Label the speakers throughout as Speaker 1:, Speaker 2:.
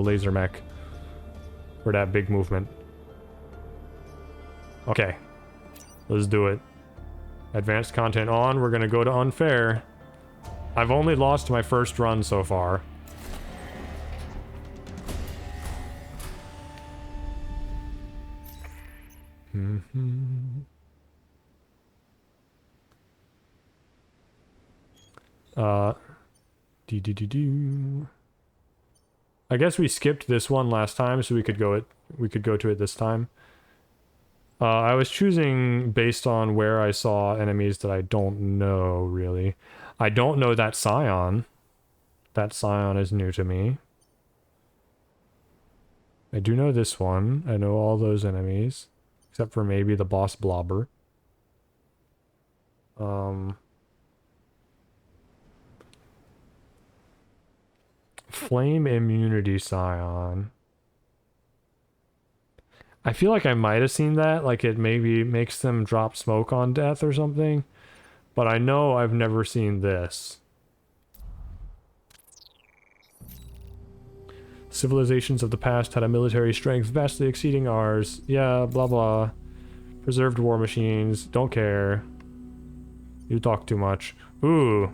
Speaker 1: laser mech. For that big movement. Okay. Let's do it. Advanced content on. We're gonna go to unfair. I've only lost my first run so far. I guess we skipped this one last time, so we could go to it this time. I was choosing based on where I saw enemies that I don't know, really. I don't know that Scion. That Scion is new to me. I do know this one. I know all those enemies. Except for maybe the boss Blobber. Flame Immunity Scion. I feel like I might have seen that, like it maybe makes them drop smoke on death or something. But I know I've never seen this. Civilizations of the past had a military strength vastly exceeding ours. Yeah, blah blah. Preserved war machines. Don't care. You talk too much. Ooh.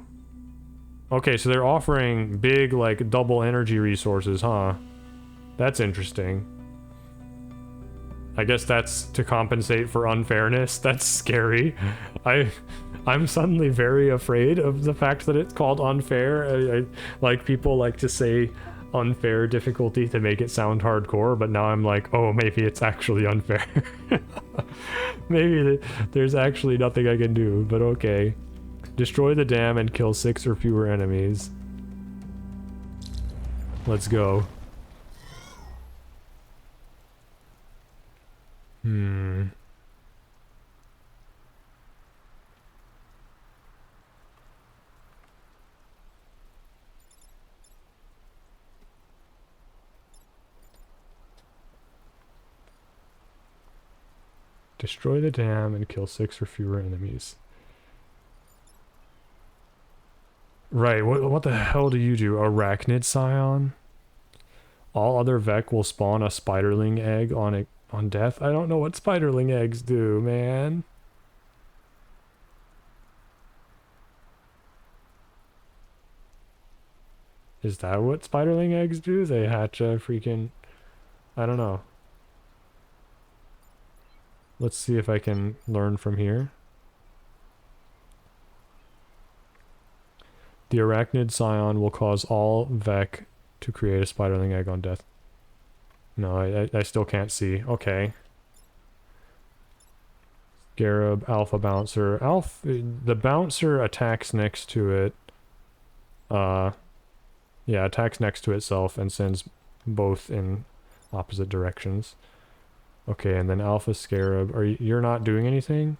Speaker 1: Okay, so they're offering big, like, double energy resources, huh? That's interesting. I guess that's to compensate for unfairness. That's scary. I'm suddenly very afraid of the fact that it's called unfair. Like, people like to say unfair difficulty to make it sound hardcore, but now I'm like, oh, maybe it's actually unfair. Maybe there's actually nothing I can do, but okay. Destroy the dam and kill 6 or fewer enemies. Let's go. Destroy the dam and kill 6 or fewer enemies. Right, what the hell do you do? Arachnid Scion? All other Vec will spawn a spiderling egg on death? I don't know what spiderling eggs do, man. Is that what spiderling eggs do? They hatch a freaking... I don't know. Let's see if I can learn from here. The Arachnid Scion will cause all Vec to create a spiderling egg on death. No, I still can't see. Okay. Scarab, Alpha Bouncer. The Bouncer attacks next to it. Yeah, attacks next to itself and sends both in opposite directions. Okay, and then Alpha Scarab. You're not doing anything?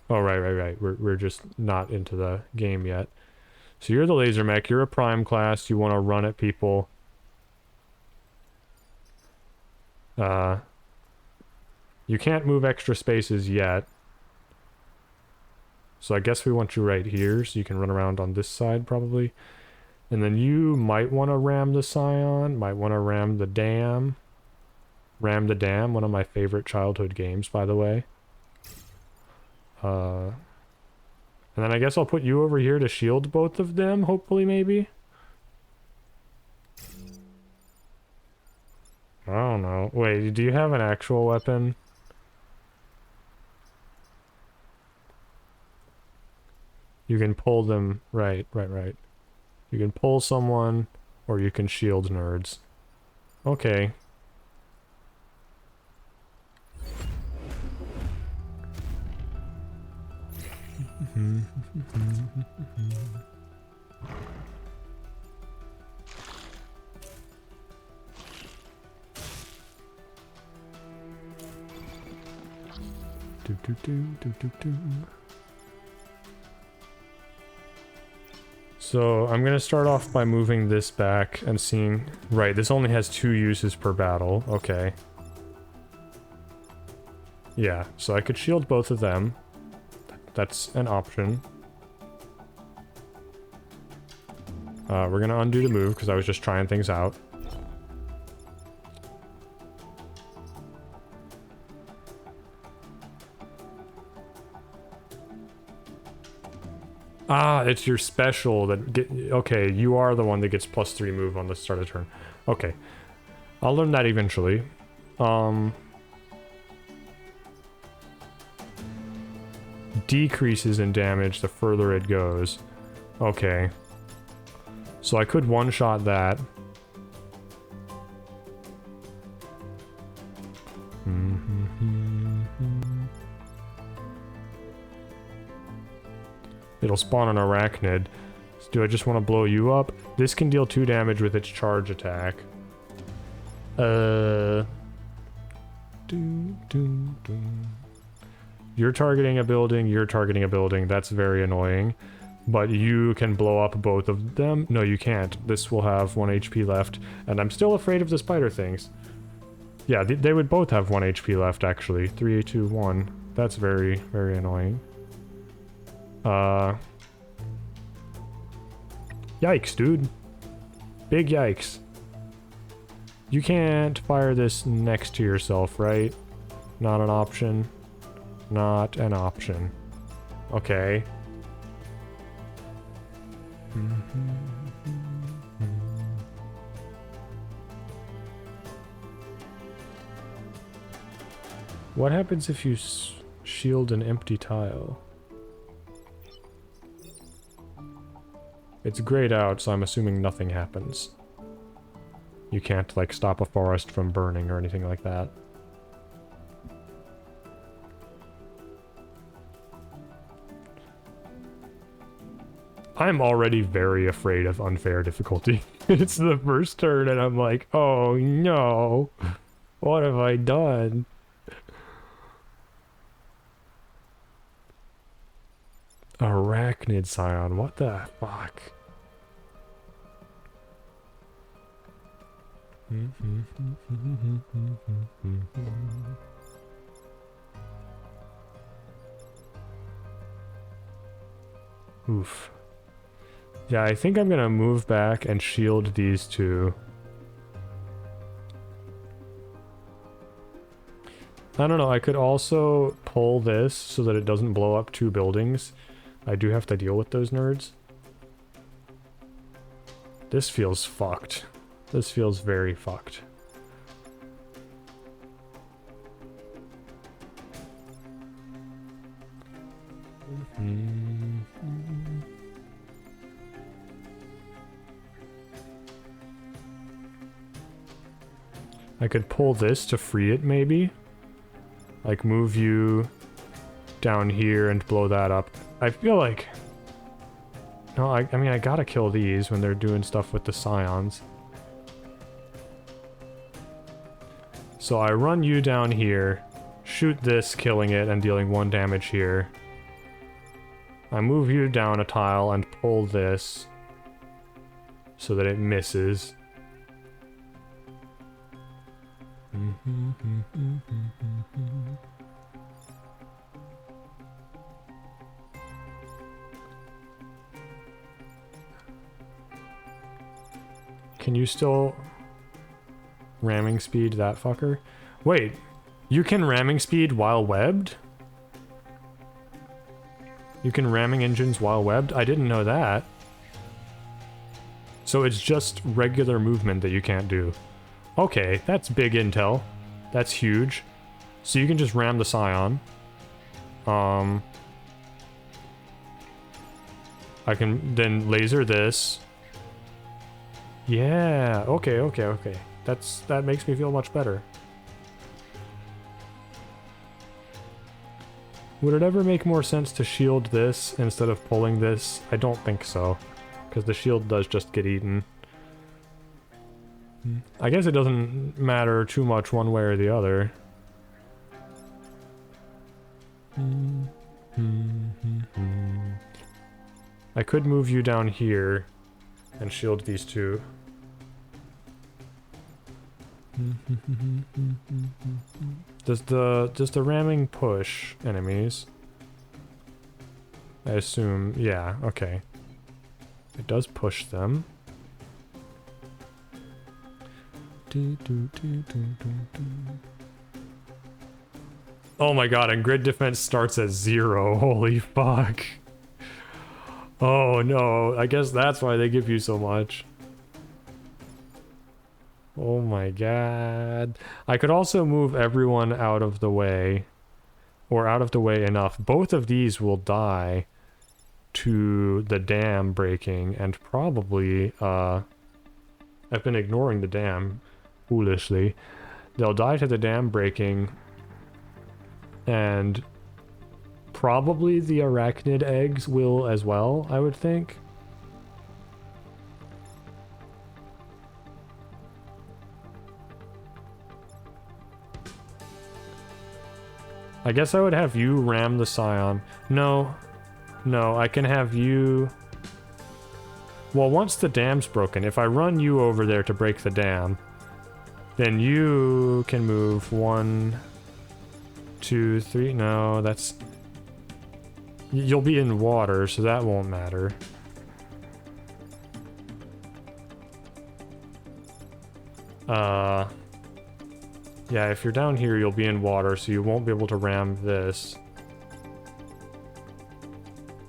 Speaker 1: Oh, right. We're just not into the game yet. So you're the laser mech. You're a prime class. You want to run at people. You can't move extra spaces yet. So I guess we want you right here, so you can run around on this side, probably. And then you might want to ram the Scion. Might want to ram the dam. Ram the Dam, one of my favorite childhood games, by the way. And then I guess I'll put you over here to shield both of them, hopefully, maybe? I don't know. Wait, do you have an actual weapon? You can pull them... Right. You can pull someone, or you can shield nerds. Okay. So I'm gonna start off by moving this back and seeing... Right, this only has 2 uses per battle. Okay. Yeah, so I could shield both of them. That's an option. We're gonna undo the move because I was just trying things out. Ah, it's your special that get... Okay, you are the one that gets +3 move on the start of turn. Okay. I'll learn that eventually. Decreases in damage the further it goes. Okay. So I could one-shot that. It'll spawn an arachnid. Do I just want to blow you up? This can deal 2 damage with its charge attack. You're targeting a building, you're targeting a building. That's very annoying. But you can blow up both of them. No, you can't. This will have 1 HP left. And I'm still afraid of the spider things. Yeah, they would both have 1 HP left, actually. 3, 2, 1. That's very, very annoying. Yikes, dude. Big yikes. You can't fire this next to yourself, right? Not an option. Not an option. Okay. What happens if you shield an empty tile? It's grayed out, so I'm assuming nothing happens. You can't, like, stop a forest from burning or anything like that. I'm already very afraid of unfair difficulty. It's the first turn and I'm like, oh no, what have I done? Arachnid Scion, what the fuck? Oof. Yeah, I think I'm gonna move back and shield these two. I don't know, I could also pull this so that it doesn't blow up 2 buildings. I do have to deal with those nerds. This feels fucked. This feels very fucked. I could pull this to free it, maybe? Like, move you down here and blow that up. I feel like... No, I mean, I gotta kill these when they're doing stuff with the scions. So I run you down here, shoot this, killing it and dealing 1 damage here. I move you down a tile and pull this so that it misses. Can you still ramming speed that fucker? Wait, you can ramming speed while webbed? You can ramming engines while webbed? I didn't know that. So it's just regular movement that you can't do. Okay, that's big intel. That's huge. So you can just ram the Scion. I can then laser this. Yeah, okay. That makes me feel much better. Would it ever make more sense to shield this instead of pulling this? I don't think so, because the shield does just get eaten. I guess it doesn't matter too much one way or the other. I could move you down here and shield these two. Does the ramming push enemies? I assume, yeah, okay. It does push them. Oh my god, and grid defense starts at 0. Holy fuck. Oh no, I guess that's why they give you so much. Oh my god. I could also move everyone out of the way. Or out of the way enough. Both of these will die to the dam breaking, and probably, I've been ignoring the dam foolishly. They'll die to the dam breaking, and probably the arachnid eggs will as well, I would think. I guess I would have you ram the Scion. No, I can have you... Well, once the dam's broken, if I run you over there to break the dam, then you can move 1, 2, 3... No, that's... You'll be in water, so that won't matter. Yeah, if you're down here, you'll be in water, so you won't be able to ram this.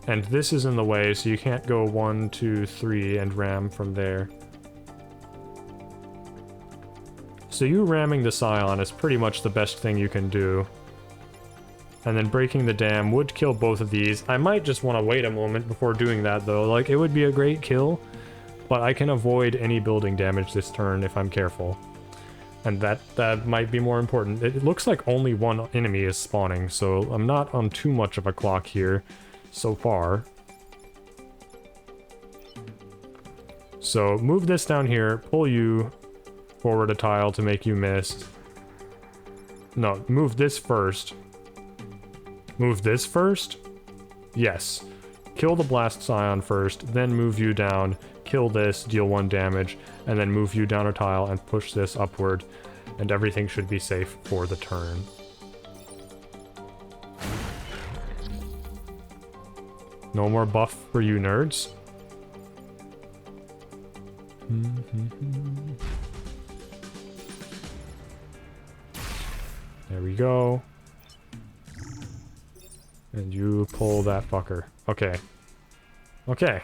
Speaker 1: And this is in the way, so you can't go 1, 2, 3 and ram from there. So you ramming the Scion is pretty much the best thing you can do. And then breaking the dam would kill both of these. I might just want to wait a moment before doing that, though. Like, it would be a great kill, but I can avoid any building damage this turn if I'm careful. And that might be more important. It looks like only one enemy is spawning, so I'm not on too much of a clock here so far. So move this down here, pull you forward a tile to make you miss. No, move this first. Move this first? Yes. Kill the Blast Scion first, then move you down, kill this, deal 1 damage, and then move you down a tile and push this upward, and everything should be safe for the turn. No more buff for you nerds. There we go. And you pull that fucker. Okay. Okay.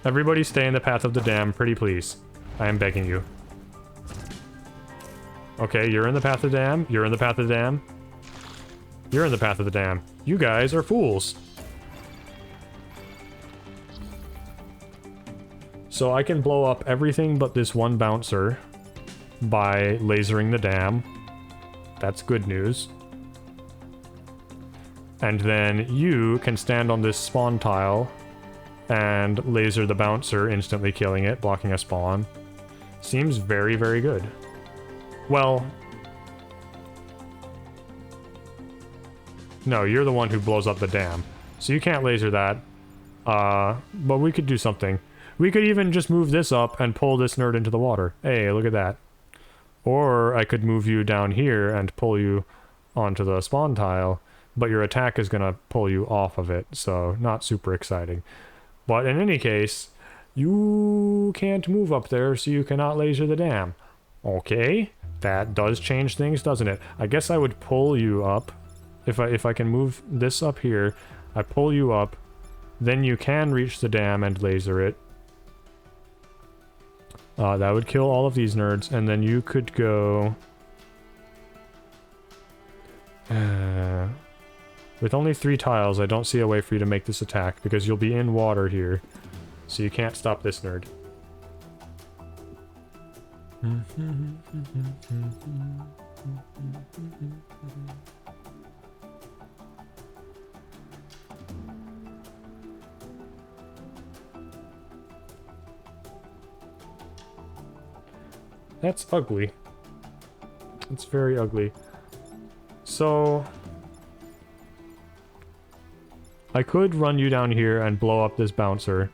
Speaker 1: Everybody stay in the path of the dam, pretty please. I am begging you. Okay, you're in the path of the dam. You're in the path of the dam. You're in the path of the dam. You guys are fools. So I can blow up everything but this one bouncer by lasering the dam. That's good news. And then you can stand on this spawn tile and laser the bouncer, instantly killing it, blocking a spawn. Seems very, very good. Well... No, you're the one who blows up the dam. So you can't laser that. But we could do something. We could even just move this up and pull this nerd into the water. Hey, look at that. Or I could move you down here and pull you onto the spawn tile, but your attack is going to pull you off of it, so not super exciting. But in any case, you can't move up there, so you cannot laser the dam. Okay, that does change things, doesn't it? I guess I would pull you up. If I can move this up here, I pull you up, then you can reach the dam and laser it. That would kill all of these nerds, and then you could go... with only 3 tiles, I don't see a way for you to make this attack, because you'll be in water here, so you can't stop this nerd. That's ugly. It's very ugly. So... I could run you down here and blow up this bouncer.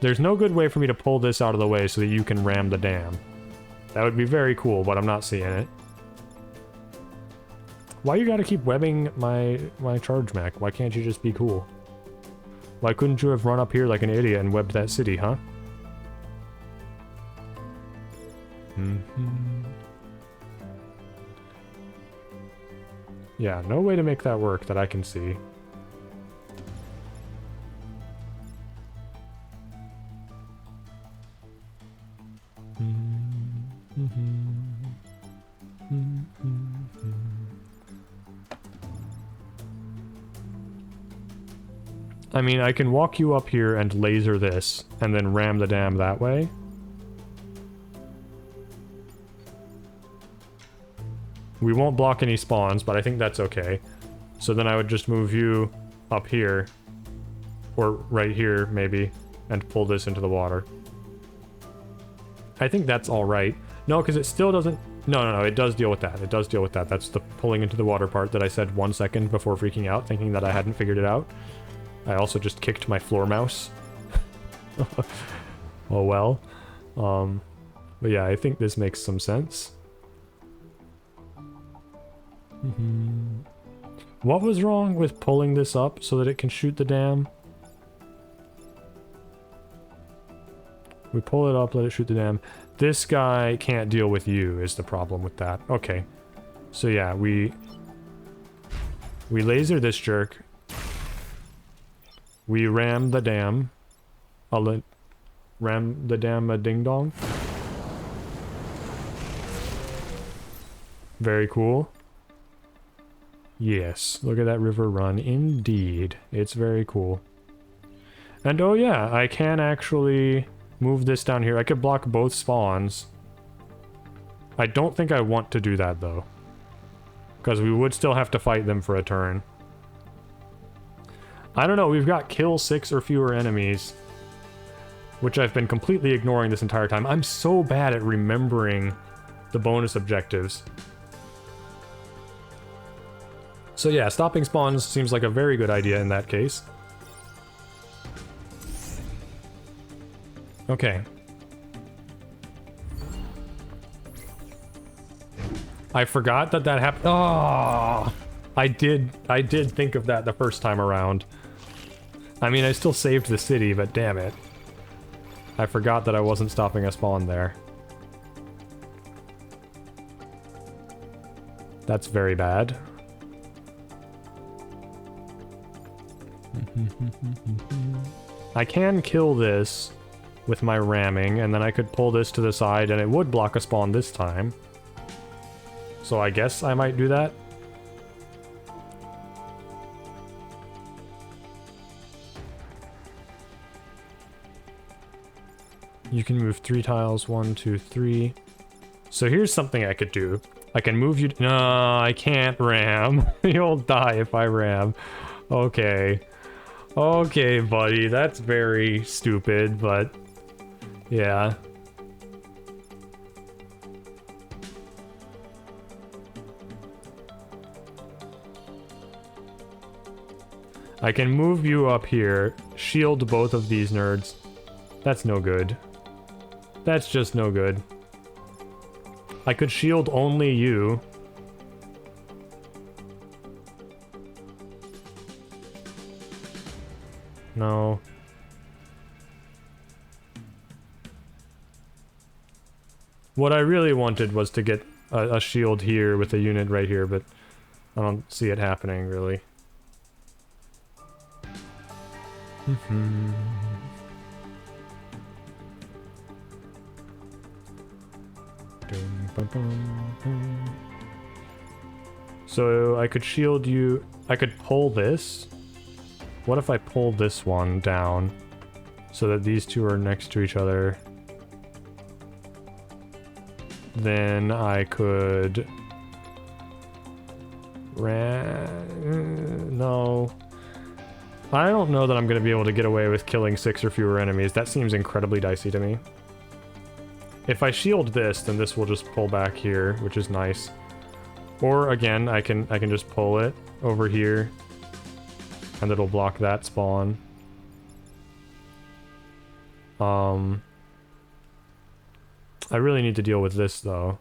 Speaker 1: There's no good way for me to pull this out of the way so that you can ram the dam. That would be very cool, but I'm not seeing it. Why you gotta keep webbing my charge mech? Why can't you just be cool? Why couldn't you have run up here like an idiot and webbed that city, huh? Yeah, no way to make that work that I can see. I mean, I can walk you up here and laser this, and then ram the dam that way. We won't block any spawns, but I think that's okay. So then I would just move you up here, or right here, maybe, and pull this into the water. I think that's alright. No, because it still doesn't... No, it does deal with that. It does deal with that. That's the pulling into the water part that I said 1 second before freaking out, thinking that I hadn't figured it out. I also just kicked my floor mouse. Oh well. But yeah, I think this makes some sense. What was wrong with pulling this up so that it can shoot the dam? We pull it up, let it shoot the dam. This guy can't deal with you is the problem with that. Okay. So yeah, we laser this jerk. We ram the dam. Ram the dam a ding-dong. Very cool. Yes, look at that river run. Indeed. It's very cool. And oh yeah, I can actually move this down here. I could block both spawns. I don't think I want to do that though, because we would still have to fight them for a turn. I don't know, we've got kill 6 or fewer enemies, which I've been completely ignoring this entire time. I'm so bad at remembering the bonus objectives. So yeah, stopping spawns seems like a very good idea in that case. Okay. I forgot that that happened. Oh, I did think of that the first time around. I mean, I still saved the city, but damn it. I forgot that I wasn't stopping a spawn there. That's very bad. I can kill this with my ramming, and then I could pull this to the side, and it would block a spawn this time. So I guess I might do that. You can move 3 tiles, 1, 2, 3. So here's something I could do. I can move you... No, I can't ram. You'll die if I ram. Okay. Okay, buddy, that's very stupid, but... yeah. I can move you up here, shield both of these nerds. That's no good. That's just no good. I could shield only you. No. What I really wanted was to get a shield here with a unit right here, but I don't see it happening, really. So I could shield you. I could pull this. What if I pull this one down so that these two are next to each other? Then I could... no. I don't know that I'm going to be able to get away with killing 6 or fewer enemies. That seems incredibly dicey to me. If I shield this, then this will just pull back here, which is nice. Or again, I can just pull it over here, and it'll block that spawn. I really need to deal with this though.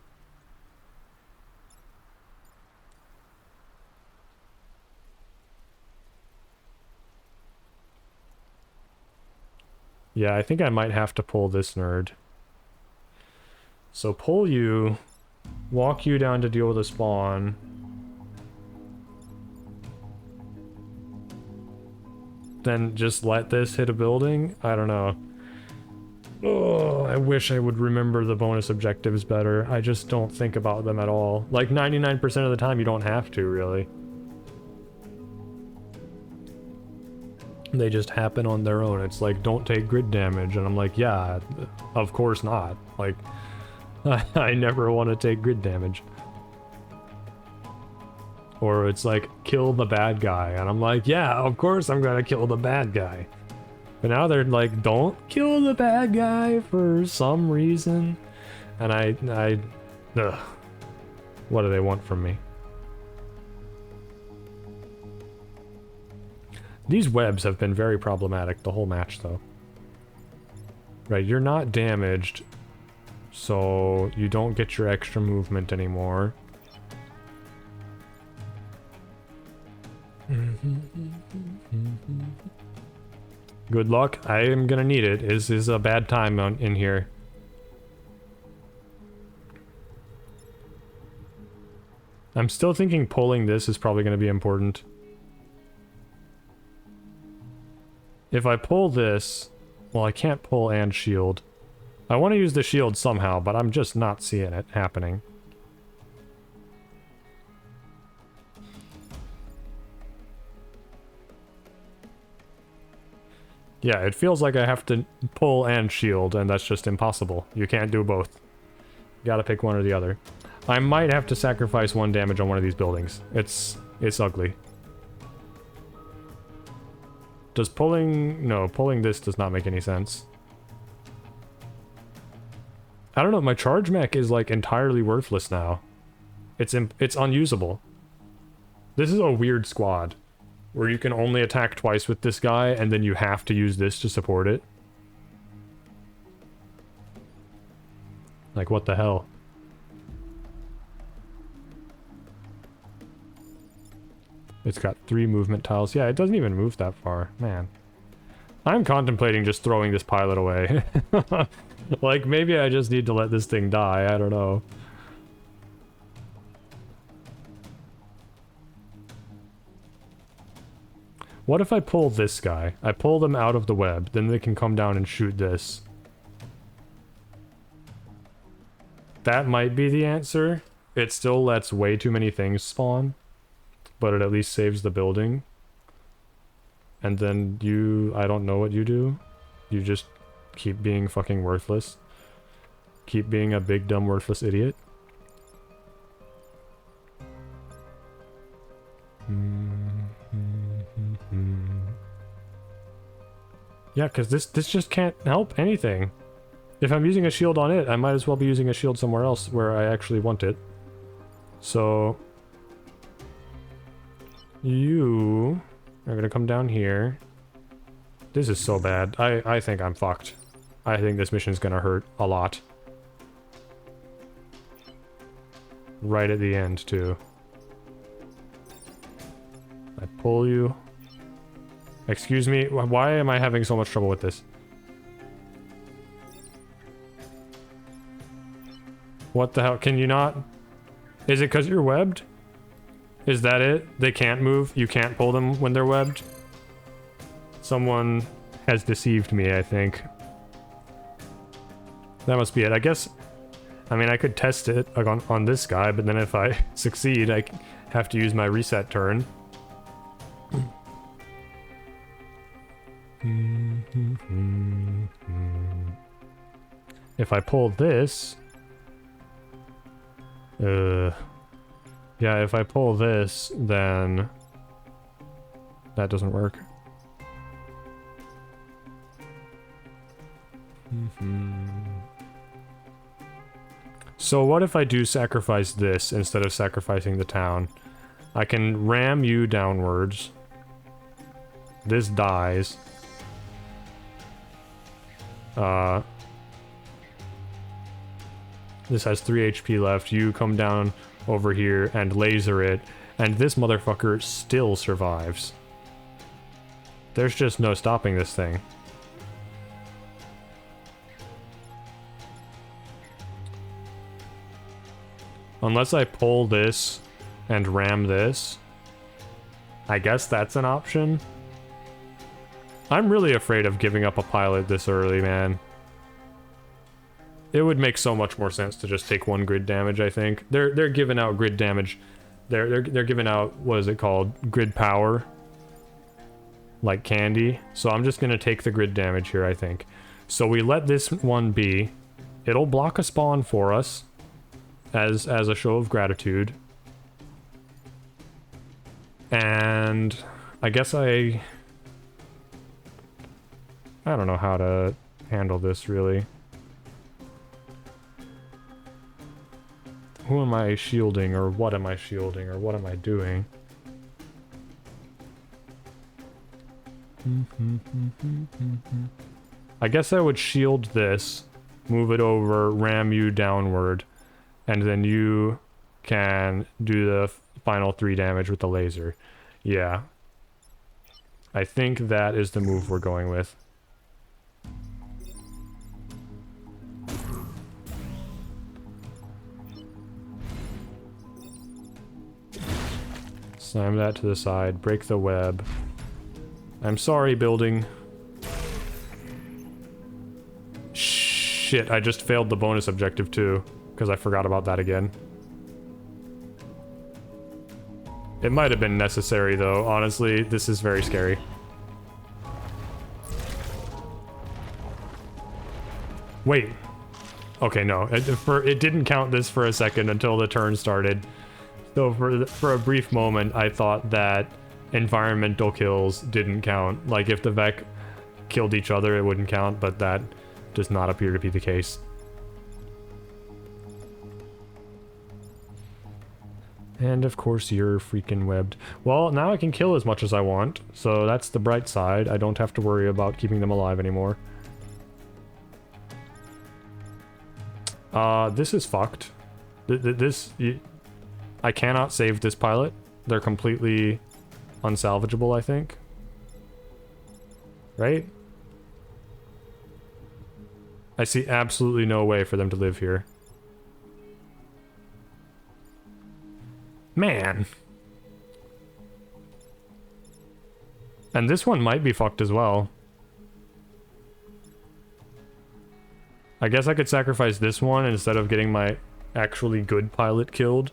Speaker 1: Yeah, I think I might have to pull this nerd. So pull you, walk you down to deal with a spawn. Then just let this hit a building? I don't know. Oh, I wish I would remember the bonus objectives better. I just don't think about them at all. Like 99% of the time you don't have to, really. They just happen on their own. It's like, don't take grid damage, and I'm like, yeah, of course not. Like, I never want to take grid damage. Or it's like, kill the bad guy, and I'm like, yeah, of course I'm gonna kill the bad guy. But now they're like, don't kill the bad guy for some reason. And ugh. What do they want from me? These webs have been very problematic the whole match, though. Right, you're not damaged, so you don't get your extra movement anymore. Good luck. I am gonna need it. This is a bad time in here. I'm still thinking pulling this is probably gonna be important. If I pull this, well, I can't pull and shield. I want to use the shield somehow, but I'm just not seeing it happening. Yeah, it feels like I have to pull and shield, and that's just impossible. You can't do both. Gotta pick one or the other. I might have to sacrifice 1 damage on one of these buildings. It's ugly. Does pulling... No, pulling this does not make any sense. I don't know, my charge mech is like entirely worthless now. It's unusable. This is a weird squad. Where you can only attack twice with this guy, and then you have to use this to support it. Like, what the hell? It's got 3 movement tiles. Yeah, it doesn't even move that far. Man. I'm contemplating just throwing this pilot away. Like, maybe I just need to let this thing die. I don't know. What if I pull this guy? I pull them out of the web, then they can come down and shoot this. That might be the answer. It still lets way too many things spawn, but it at least saves the building. And then you... I don't know what you do. You just keep being fucking worthless. Keep being a big, dumb, worthless idiot. Yeah, because this just can't help anything. If I'm using a shield on it, I might as well be using a shield somewhere else where I actually want it. So... you are gonna come down here. This is so bad. I think I'm fucked. I think this mission's gonna hurt a lot. Right at the end, too. I pull you. Excuse me, why am I having so much trouble with this? What the hell? Can you not? Is it because you're webbed? Is that it? They can't move? You can't pull them when they're webbed? Someone has deceived me, I think. That must be it. I guess... I mean, I could test it like on this guy, but then if I succeed, I have to use my reset turn. If I pull this... yeah, if I pull this, then... that doesn't work. So what if I do sacrifice this instead of sacrificing the town? I can ram you downwards. This dies. This has 3 HP left. You come down over here and laser it, and this motherfucker still survives. There's just no stopping this thing. Unless I pull this and ram this. I guess that's an option. I'm really afraid of giving up a pilot this early, man. It would make so much more sense to just take 1 grid damage, I think. They're giving out grid damage. They're giving out, what is it called? Grid power. Like candy. So I'm just gonna take the grid damage here, I think. So we let this one be. It'll block a spawn for us as a show of gratitude. And I guess I don't know how to handle this, really. Who am I shielding, or what am I shielding, or what am I doing? I guess I would shield this, move it over, ram you downward, and then you can do the final 3 damage with the laser. Yeah. I think that is the move we're going with. Slam that to the side, break the web. I'm sorry, building. Shit, I just failed the bonus objective too, because I forgot about that again. It might have been necessary though, honestly, this is very scary. Wait. Okay, no, it didn't count this for a second until the turn started. So for a brief moment, I thought that environmental kills didn't count. Like, if the Vek killed each other, it wouldn't count, but that does not appear to be the case. And of course, you're freaking webbed. Well, now I can kill as much as I want, so that's the bright side. I don't have to worry about keeping them alive anymore. This is fucked. I cannot save this pilot. They're completely unsalvageable, I think. Right? I see absolutely no way for them to live here. Man. And this one might be fucked as well. I guess I could sacrifice this one instead of getting my actually good pilot killed.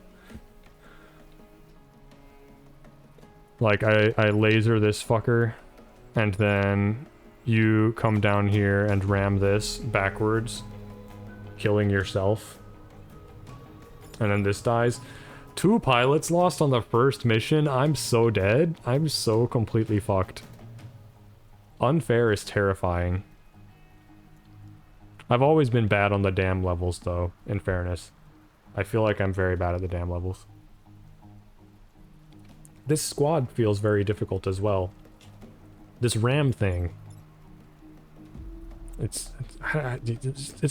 Speaker 1: Like, I laser this fucker, and then you come down here and ram this backwards, killing yourself. And then this dies. 2 pilots lost on the first mission. I'm so dead. I'm so completely fucked. Unfair is terrifying. I've always been bad on the dam levels, though, in fairness. I feel like I'm very bad at the dam levels. This squad feels very difficult as well. This ram thing. It's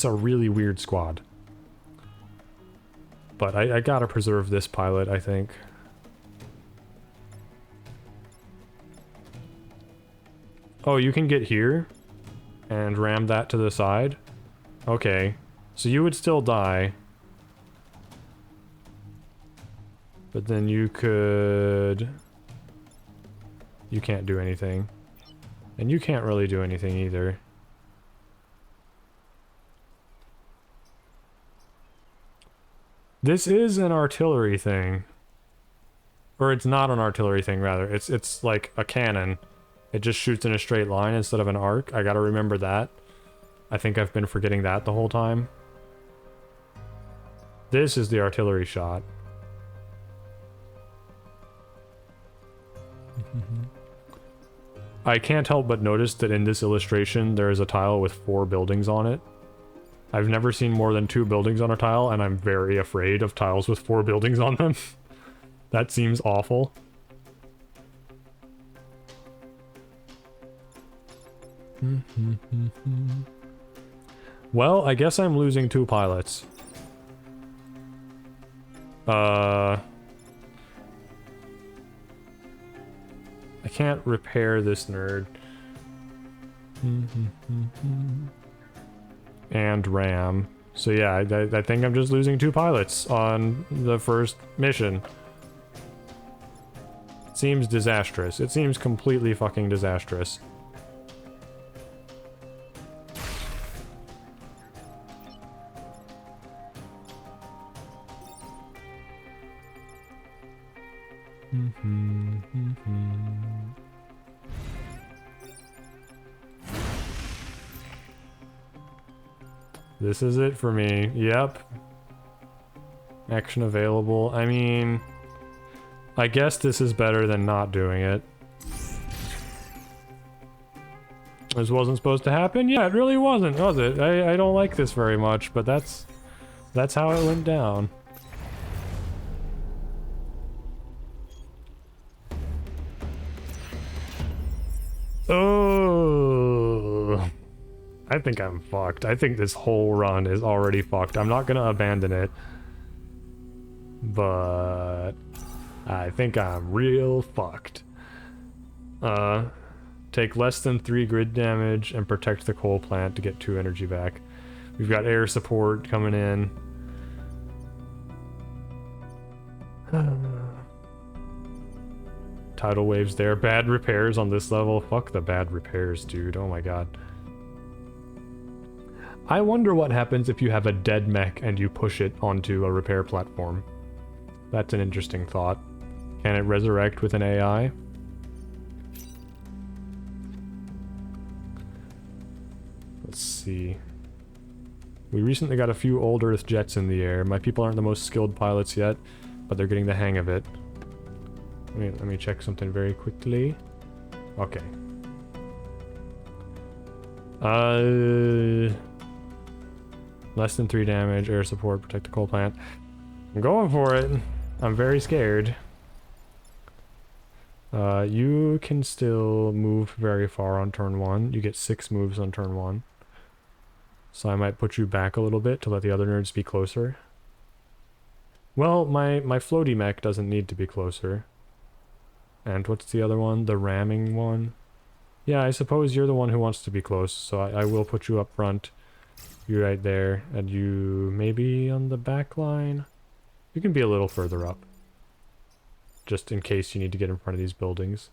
Speaker 1: a really weird squad. But I gotta preserve this pilot, I think. Oh, you can get here and ram that to the side? Okay. So you would still die. But then you could... You can't do anything. And you can't really do anything either. This is an artillery thing. Or it's not an artillery thing, rather. It's like a cannon. It just shoots in a straight line instead of an arc. I gotta remember that. I think I've been forgetting that the whole time. This is the artillery shot. I can't help but notice that in this illustration there is a tile with 4 buildings on it. I've never seen more than 2 buildings on a tile, and I'm very afraid of tiles with 4 buildings on them. That seems awful. Well, I guess I'm losing 2 pilots. I can't repair this nerd. And ram. So yeah, I think I'm just losing 2 pilots on the first mission. It seems disastrous. It seems completely fucking disastrous. This is it for me. Yep. Action available. I mean, I guess this is better than not doing it. This wasn't supposed to happen? Yeah, it really wasn't, was it? I don't like this very much, but that's how it went down. Oh, I think I'm fucked. I think this whole run is already fucked. I'm not gonna abandon it, but I think I'm real fucked. Take less than 3 grid damage and protect the coal plant to get 2 energy back. We've got air support coming in. Tidal waves there. Bad repairs on this level. Fuck the bad repairs, dude. Oh my god. I wonder what happens if you have a dead mech and you push it onto a repair platform. That's an interesting thought. Can it resurrect with an AI? Let's see. We recently got a few old Earth jets in the air. My people aren't the most skilled pilots yet, but they're getting the hang of it. Let me check something very quickly. Okay. Less than 3 damage, air support, protect the coal plant. I'm going for it. I'm very scared. You can still move very far on turn 1. You get 6 moves on turn 1. So I might put you back a little bit to let the other nerds be closer. Well, my floaty mech doesn't need to be closer. And what's the other one? The ramming one? Yeah, I suppose you're the one who wants to be close, so I will put you up front. You right there, and you maybe on the back line? You can be a little further up. Just in case you need to get in front of these buildings.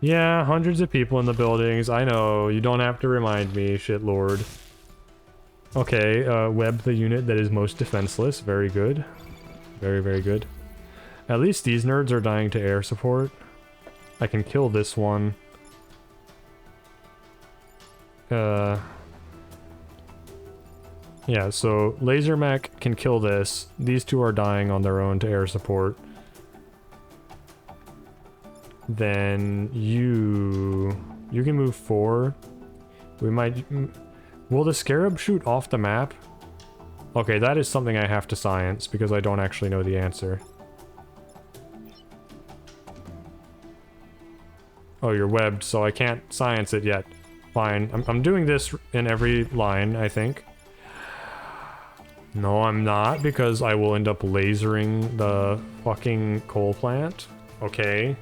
Speaker 1: Yeah, hundreds of people in the buildings. I know, you don't have to remind me, shitlord. Okay, web the unit that is most defenseless. Very good. Very, very good. At least these nerds are dying to air support. I can kill this one. Yeah, so Laser Mech can kill this. These two are dying on their own to air support. Then you can move 4. We might... Will the Scarab shoot off the map? Okay, that is something I have to science, because I don't actually know the answer. Oh, you're webbed, so I can't science it yet. Fine. I'm doing this in every line, I think. No, I'm not, because I will end up lasering the fucking coal plant. Okay.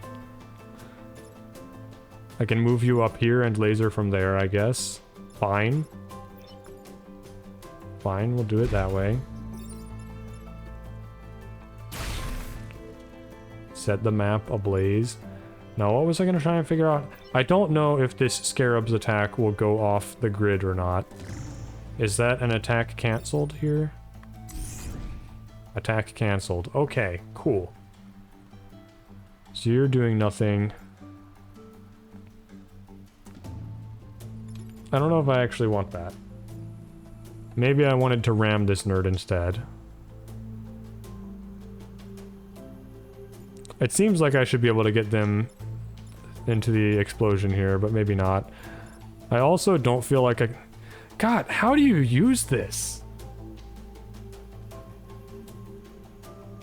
Speaker 1: I can move you up here and laser from there, I guess. Fine. Fine, we'll do it that way. Set the map ablaze. Now, what was I gonna try and figure out? I don't know if this Scarab's attack will go off the grid or not. Is that an attack cancelled here? Attack cancelled. Okay, cool. So you're doing nothing. I don't know if I actually want that. Maybe I wanted to ram this nerd instead. It seems like I should be able to get them into the explosion here, but maybe not. I also don't feel like I... God, how do you use this?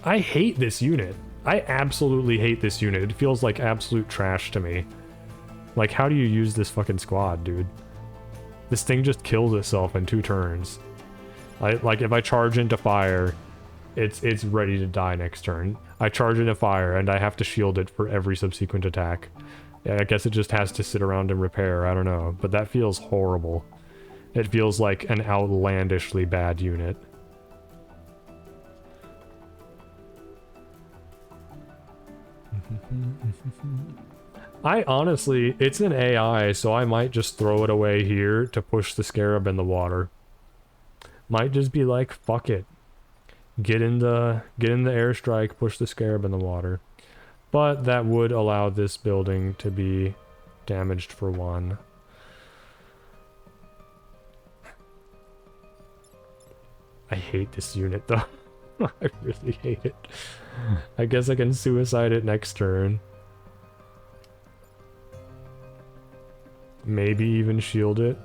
Speaker 1: I hate this unit. I absolutely hate this unit. It feels like absolute trash to me. Like, how do you use this fucking squad, dude? This thing just kills itself in 2 turns. Like, if I charge into fire, it's ready to die next turn. I charge into fire, and I have to shield it for every subsequent attack. Yeah, I guess it just has to sit around and repair, I don't know. But that feels horrible. It feels like an outlandishly bad unit. I honestly, it's an AI, so I might just throw it away here to push the Scarab in the water. Might just be like, fuck it. Get in the airstrike, push the Scarab in the water. But that would allow this building to be damaged for 1. I hate this unit though. I really hate it. I guess I can suicide it next turn. Maybe even shield it.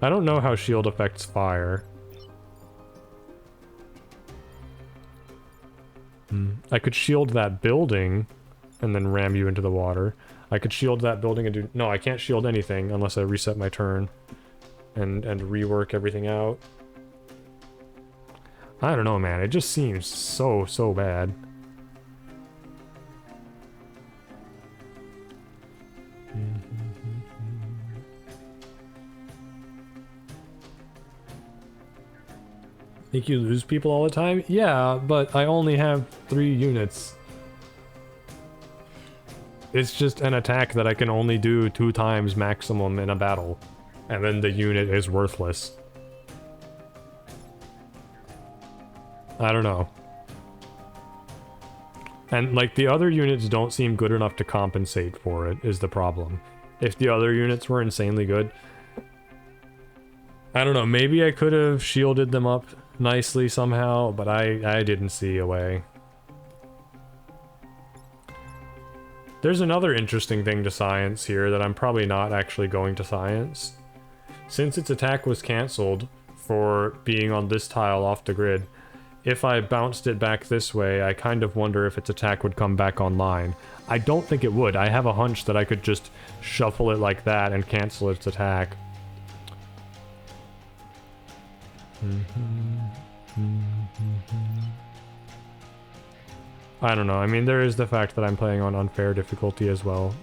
Speaker 1: I don't know how shield affects fire. I could shield that building and then ram you into the water. I could shield that building and do... No, I can't shield anything unless I reset my turn and rework everything out. I don't know, man. It just seems so bad. Think you lose people all the time? Yeah, but I only have 3 units. It's just an attack that I can only do 2 times maximum in a battle. And then the unit is worthless. I don't know. And, like, the other units don't seem good enough to compensate for it, is the problem. If the other units were insanely good... I don't know, maybe I could have shielded them up nicely somehow, but I didn't see a way. There's another interesting thing to science here that I'm probably not actually going to science. Since its attack was cancelled for being on this tile off the grid, if I bounced it back this way, I kind of wonder if its attack would come back online. I don't think it would. I have a hunch that I could just shuffle it like that and cancel its attack. I don't know. I mean, there is the fact that I'm playing on unfair difficulty as well.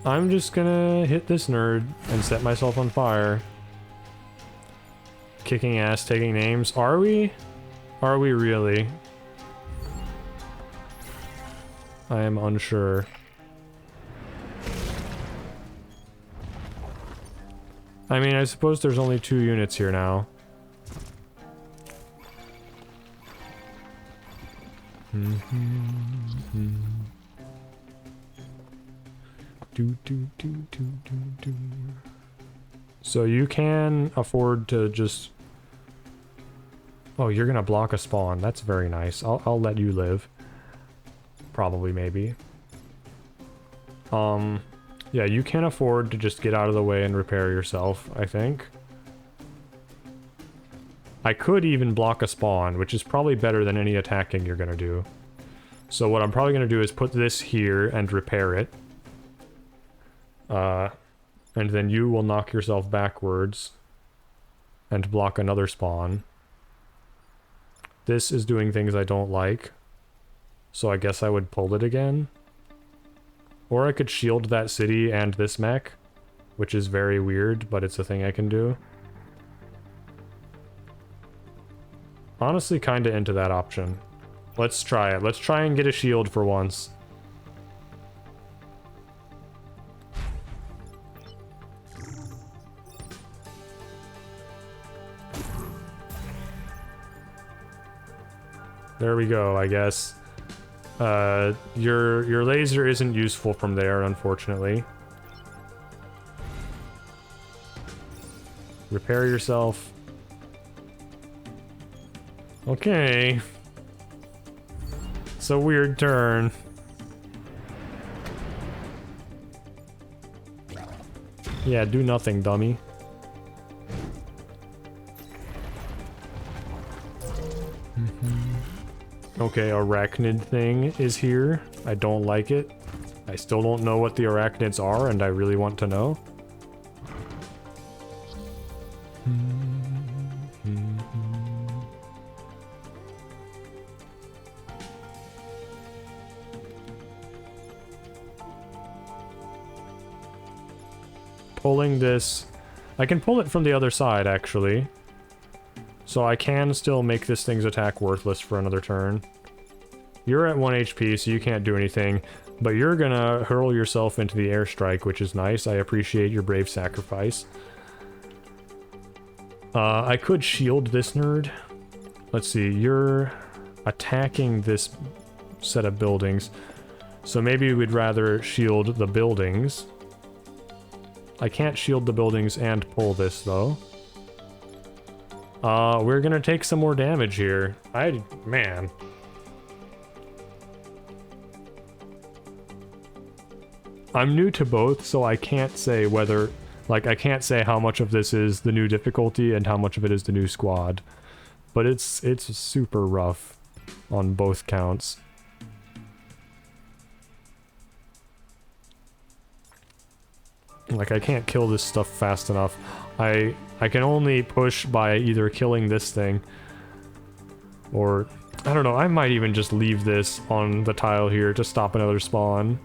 Speaker 1: I'm just gonna hit this nerd and set myself on fire. Kicking ass, taking names. Are we? Are we really? I am unsure. I mean, I suppose there's only 2 units here now. So you can afford to just... Oh, you're gonna block a spawn. That's very nice. I'll let you live. Probably, maybe. Yeah, you can afford to just get out of the way and repair yourself, I think. I could even block a spawn, which is probably better than any attacking you're gonna do. So what I'm probably gonna do is put this here and repair it. And then you will knock yourself backwards and block another spawn. This is doing things I don't like, so I guess I would pull it again. Or I could shield that city and this mech, which is very weird, but it's a thing I can do. Honestly, kinda into that option. Let's try it. Let's try and get a shield for once. There we go, I guess. Your laser isn't useful from there, unfortunately. Repair yourself. Okay. It's a weird turn. Yeah, do nothing, dummy. Okay, arachnid thing is here. I don't like it. I still don't know what the arachnids are, and I really want to know. pulling this... I can pull it from the other side, actually. So I can still make this thing's attack worthless for another turn. You're at 1 HP, so you can't do anything. But you're gonna hurl yourself into the airstrike, which is nice. I appreciate your brave sacrifice. I could shield this nerd. Let's see, you're attacking this set of buildings. So maybe we'd rather shield the buildings. I can't shield the buildings and pull this, though. We're gonna take some more damage here. Man. I'm new to both, so I can't say whether... Like, I can't say how much of this is the new difficulty and how much of it is the new squad. But it's super rough on both counts. Like, I can't kill this stuff fast enough. I can only push by either killing this thing or... I don't know, I might even just leave this on the tile here to stop another spawn.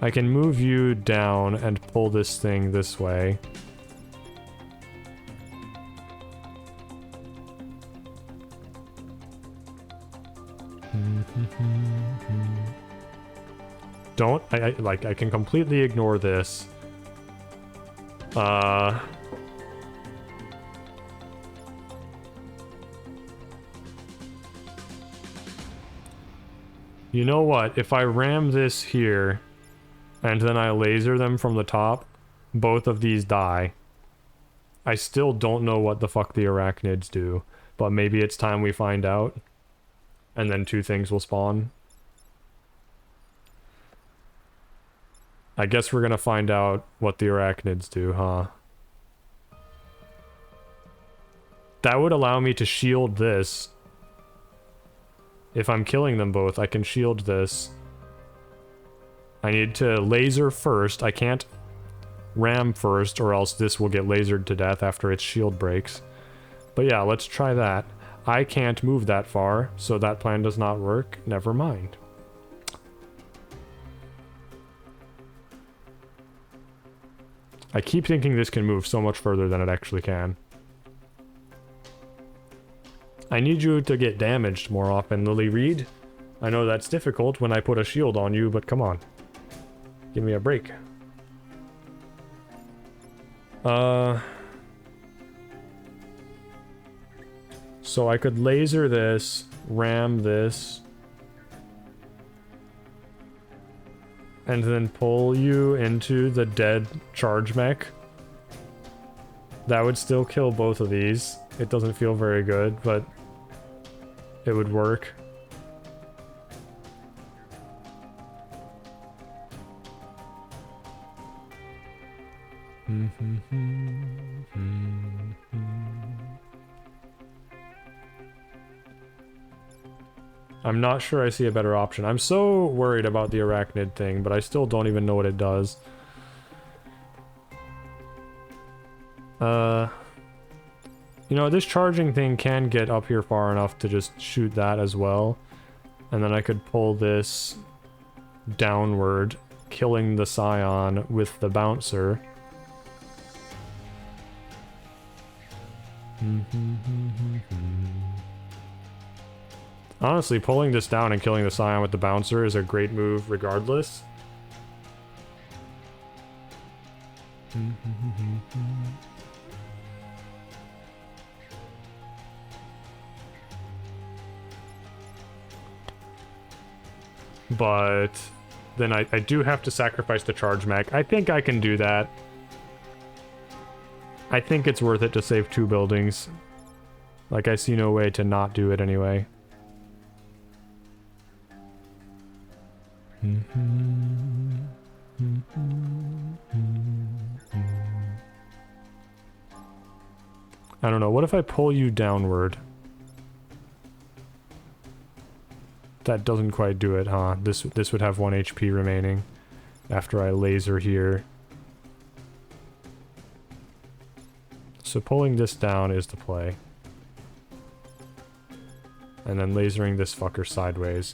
Speaker 1: I can move you down and pull this thing this way. I can completely ignore this. You know what? If I ram this here, and then I laser them from the top, both of these die. I still don't know what the fuck the arachnids do, but maybe it's time we find out. And then two things will spawn. I guess we're gonna find out what the arachnids do, huh? That would allow me to shield this. If I'm killing them both, I can shield this. I need to laser first. I can't ram first, or else this will get lasered to death after its shield breaks. But yeah, let's try that. I can't move that far, so that plan does not work. Never mind. I keep thinking this can move so much further than it actually can. I need you to get damaged more often, Lily Reed. I know that's difficult when I put a shield on you, but come on. Give me a break. So I could laser this, ram this, and then pull you into the dead charge mech. That would still kill both of these. It doesn't feel very good, but it would work. I'm not sure I see a better option. I'm so worried about the arachnid thing, but I still don't even know what it does. You know, this charging thing can get up here far enough to just shoot that as well. And then I could pull this downward, killing the Scion with the bouncer. Honestly, pulling this down and killing the Scion with the bouncer is a great move regardless. But then I do have to sacrifice the charge mech. I think I can do that. I think it's worth it to save 2 buildings. Like, I see no way to not do it anyway. I don't know, what if I pull you downward? That doesn't quite do it, huh? This would have 1 HP remaining after I laser here. So pulling this down is the play. And then lasering this fucker sideways.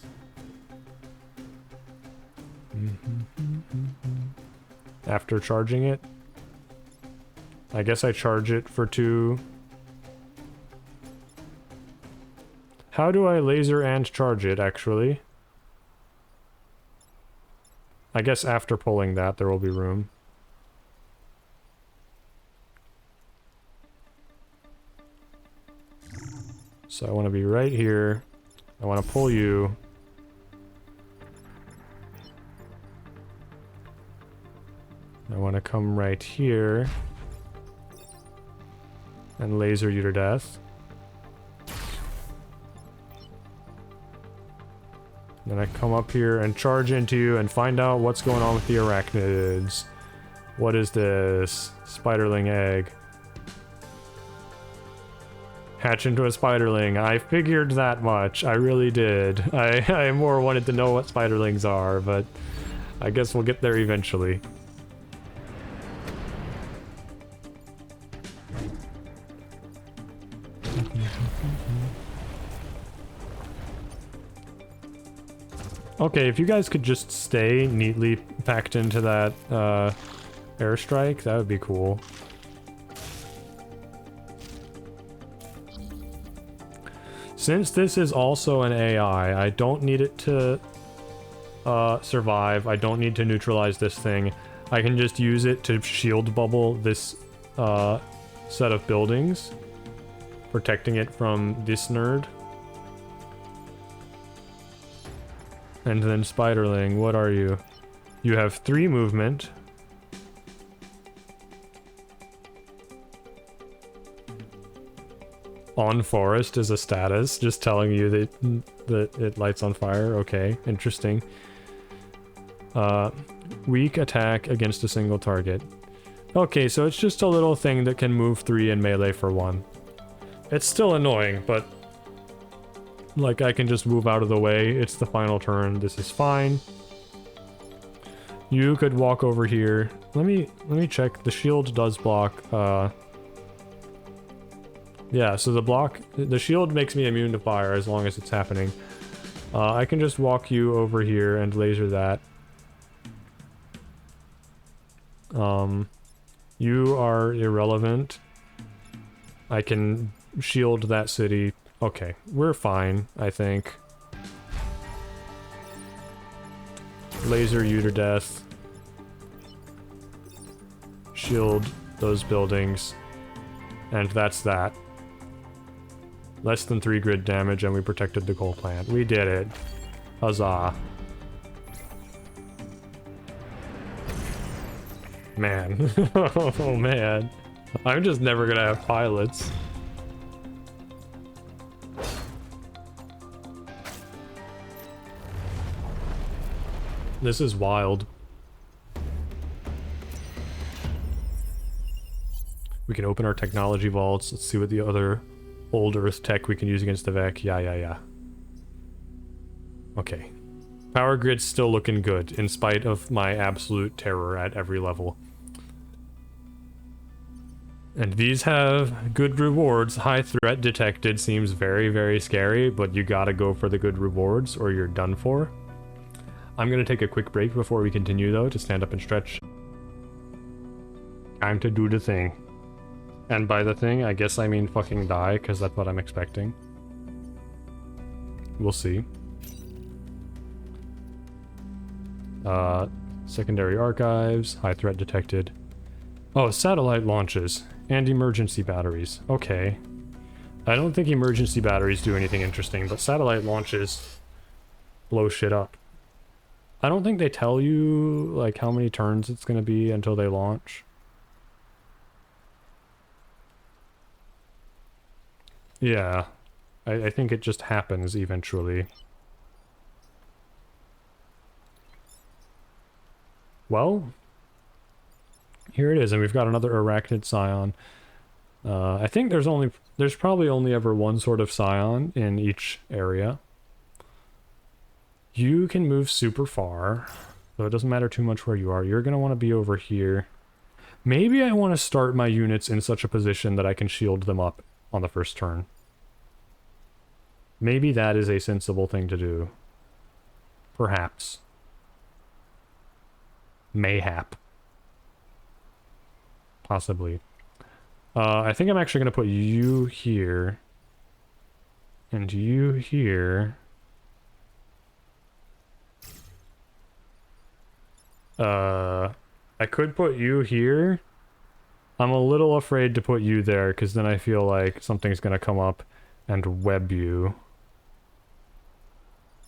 Speaker 1: After charging it. I guess I charge it for 2. How do I laser and charge it, actually? I guess after pulling that, there will be room. So I want to be right here. I want to pull you. I want to come right here and laser you to death. Then I come up here and charge into you and find out what's going on with the arachnids. What is this? Spiderling egg. Hatch into a spiderling. I figured that much. I really did. I more wanted to know what spiderlings are, but I guess we'll get there eventually. Okay, if you guys could just stay neatly packed into that airstrike, that would be cool. Since this is also an AI, I don't need it to survive. I don't need to neutralize this thing. I can just use it to shield bubble this set of buildings, protecting it from this nerd. And then Spiderling, what are you? You have 3 movement. On forest is a status, just telling you that it lights on fire. Okay, interesting. Weak attack against a single target. Okay, so it's just a little thing that can move 3 and melee for 1. It's still annoying, but like I can just move out of the way. It's the final turn. This is fine. You could walk over here. Let me check. The shield does block. Yeah, so the shield makes me immune to fire as long as it's happening. I can just walk you over here and laser that. You are irrelevant. I can shield that city. Okay, we're fine, I think. Laser you to death. Shield those buildings. And that's that. Less than 3 grid damage and we protected the coal plant. We did it. Huzzah. Man. Oh man. I'm just never gonna have pilots. This is wild. We can open our technology vaults. Let's see what the other old Earth tech we can use against the Vec. Yeah. Okay. Power grid's still looking good, in spite of my absolute terror at every level. And these have good rewards. High threat detected seems very, very scary, but you gotta go for the good rewards or you're done for. I'm gonna take a quick break before we continue, though, to stand up and stretch. Time to do the thing. And by the thing, I guess I mean fucking die, because that's what I'm expecting. We'll see. Secondary archives, high threat detected. Oh, satellite launches and emergency batteries. Okay. I don't think emergency batteries do anything interesting, but satellite launches blow shit up. I don't think they tell you, like, how many turns it's gonna be until they launch. Yeah. I think it just happens eventually. Well, here it is, and we've got another arachnid scion. I think there's probably only ever one sort of scion in each area. You can move super far, so it doesn't matter too much where you are. You're gonna want to be over here. Maybe I want to start my units in such a position that I can shield them up on the first turn. Maybe that is a sensible thing to do. Perhaps. Mayhap. Possibly. I think I'm actually going to put you here. And you here. I could put you here. I'm a little afraid to put you there, because then I feel like something's going to come up and web you.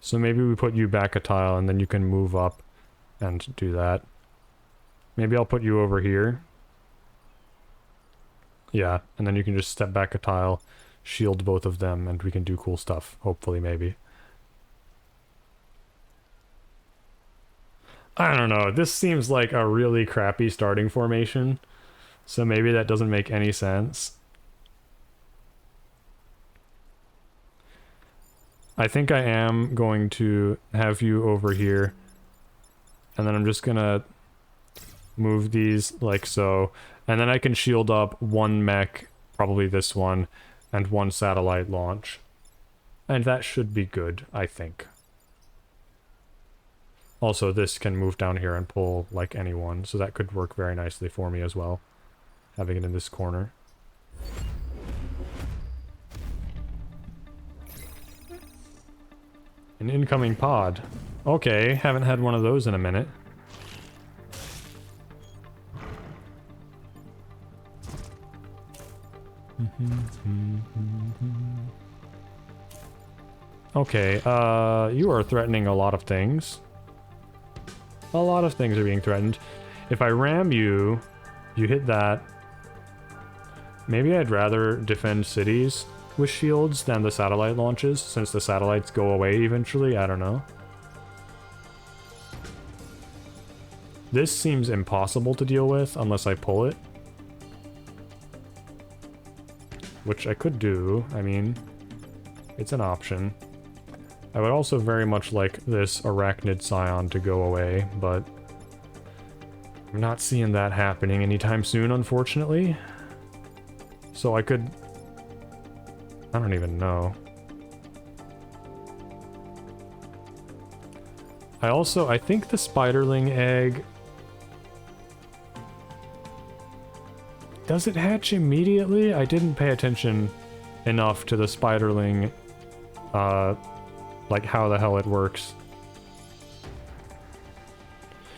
Speaker 1: So maybe we put you back a tile, and then you can move up and do that. Maybe I'll put you over here. Yeah, and then you can just step back a tile, shield both of them, and we can do cool stuff. Hopefully, maybe. I don't know. This seems like a really crappy starting formation. So maybe that doesn't make any sense. I think I am going to have you over here. And then I'm just gonna move these like so. And then I can shield up one mech, probably this one, and one satellite launch. And that should be good, I think. Also, this can move down here and pull like anyone, so that could work very nicely for me as well. Having it in this corner. An incoming pod. Okay, haven't had one of those in a minute. Okay, you are threatening a lot of things. A lot of things are being threatened. If I ram you, you hit that. Maybe I'd rather defend cities with shields than the satellite launches, since the satellites go away eventually. I don't know. This seems impossible to deal with unless I pull it. Which I could do. I mean, it's an option. I would also very much like this Arachnid Scion to go away, but I'm not seeing that happening anytime soon, unfortunately. So I could... I don't even know. I think the Spiderling egg... Does it hatch immediately? I didn't pay attention enough to the Spiderling, like how the hell it works.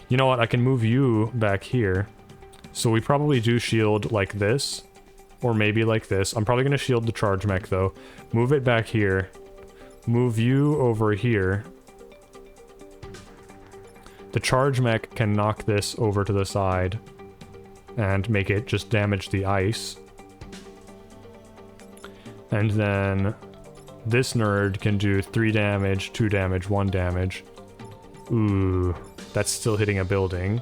Speaker 1: You know what, I can move you back here. So we probably do shield like this, or maybe like this. I'm probably going to shield the charge mech though. Move it back here. Move you over here. The charge mech can knock this over to the side and make it just damage the ice. And then this nerd can do 3 damage, 2 damage, 1 damage. Ooh, that's still hitting a building.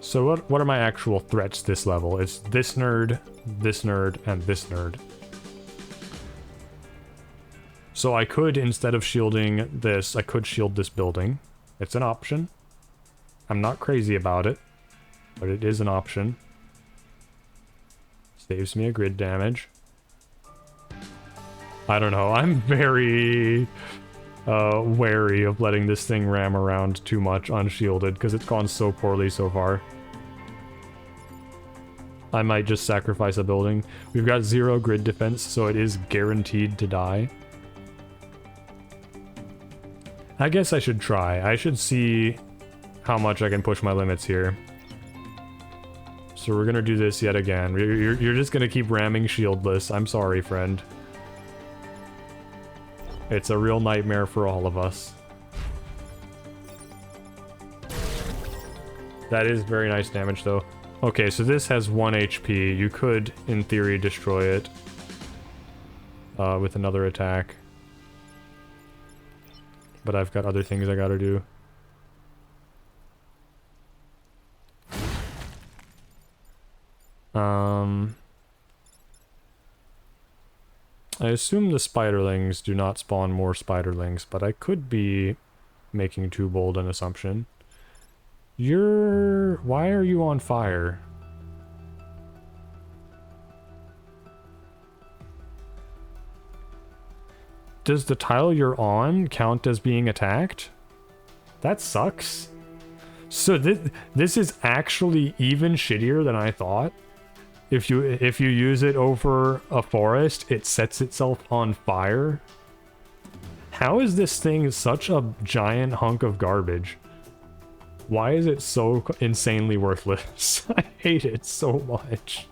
Speaker 1: So what are my actual threats this level? It's this nerd, and this nerd. So I could, instead of shielding this, I could shield this building. It's an option. I'm not crazy about it, but it is an option. Saves me a grid damage. I don't know, I'm very wary of letting this thing ram around too much unshielded, because it's gone so poorly so far. I might just sacrifice a building. We've got 0 grid defense, so it is guaranteed to die. I guess I should try. I should see how much I can push my limits here. So we're gonna do this yet again. You're just gonna keep ramming shieldless. I'm sorry, friend. It's a real nightmare for all of us. That is very nice damage, though. Okay, so this has 1 HP. You could, in theory, destroy it with another attack. But I've got other things I gotta do. I assume the spiderlings do not spawn more spiderlings, but I could be making too bold an assumption. Why are you on fire? does the tile you're on count as being attacked? That sucks. So this is actually even shittier than I thought. If you use it over a forest, it sets itself on fire. How is this thing such a giant hunk of garbage? Why is it so insanely worthless? I hate it so much.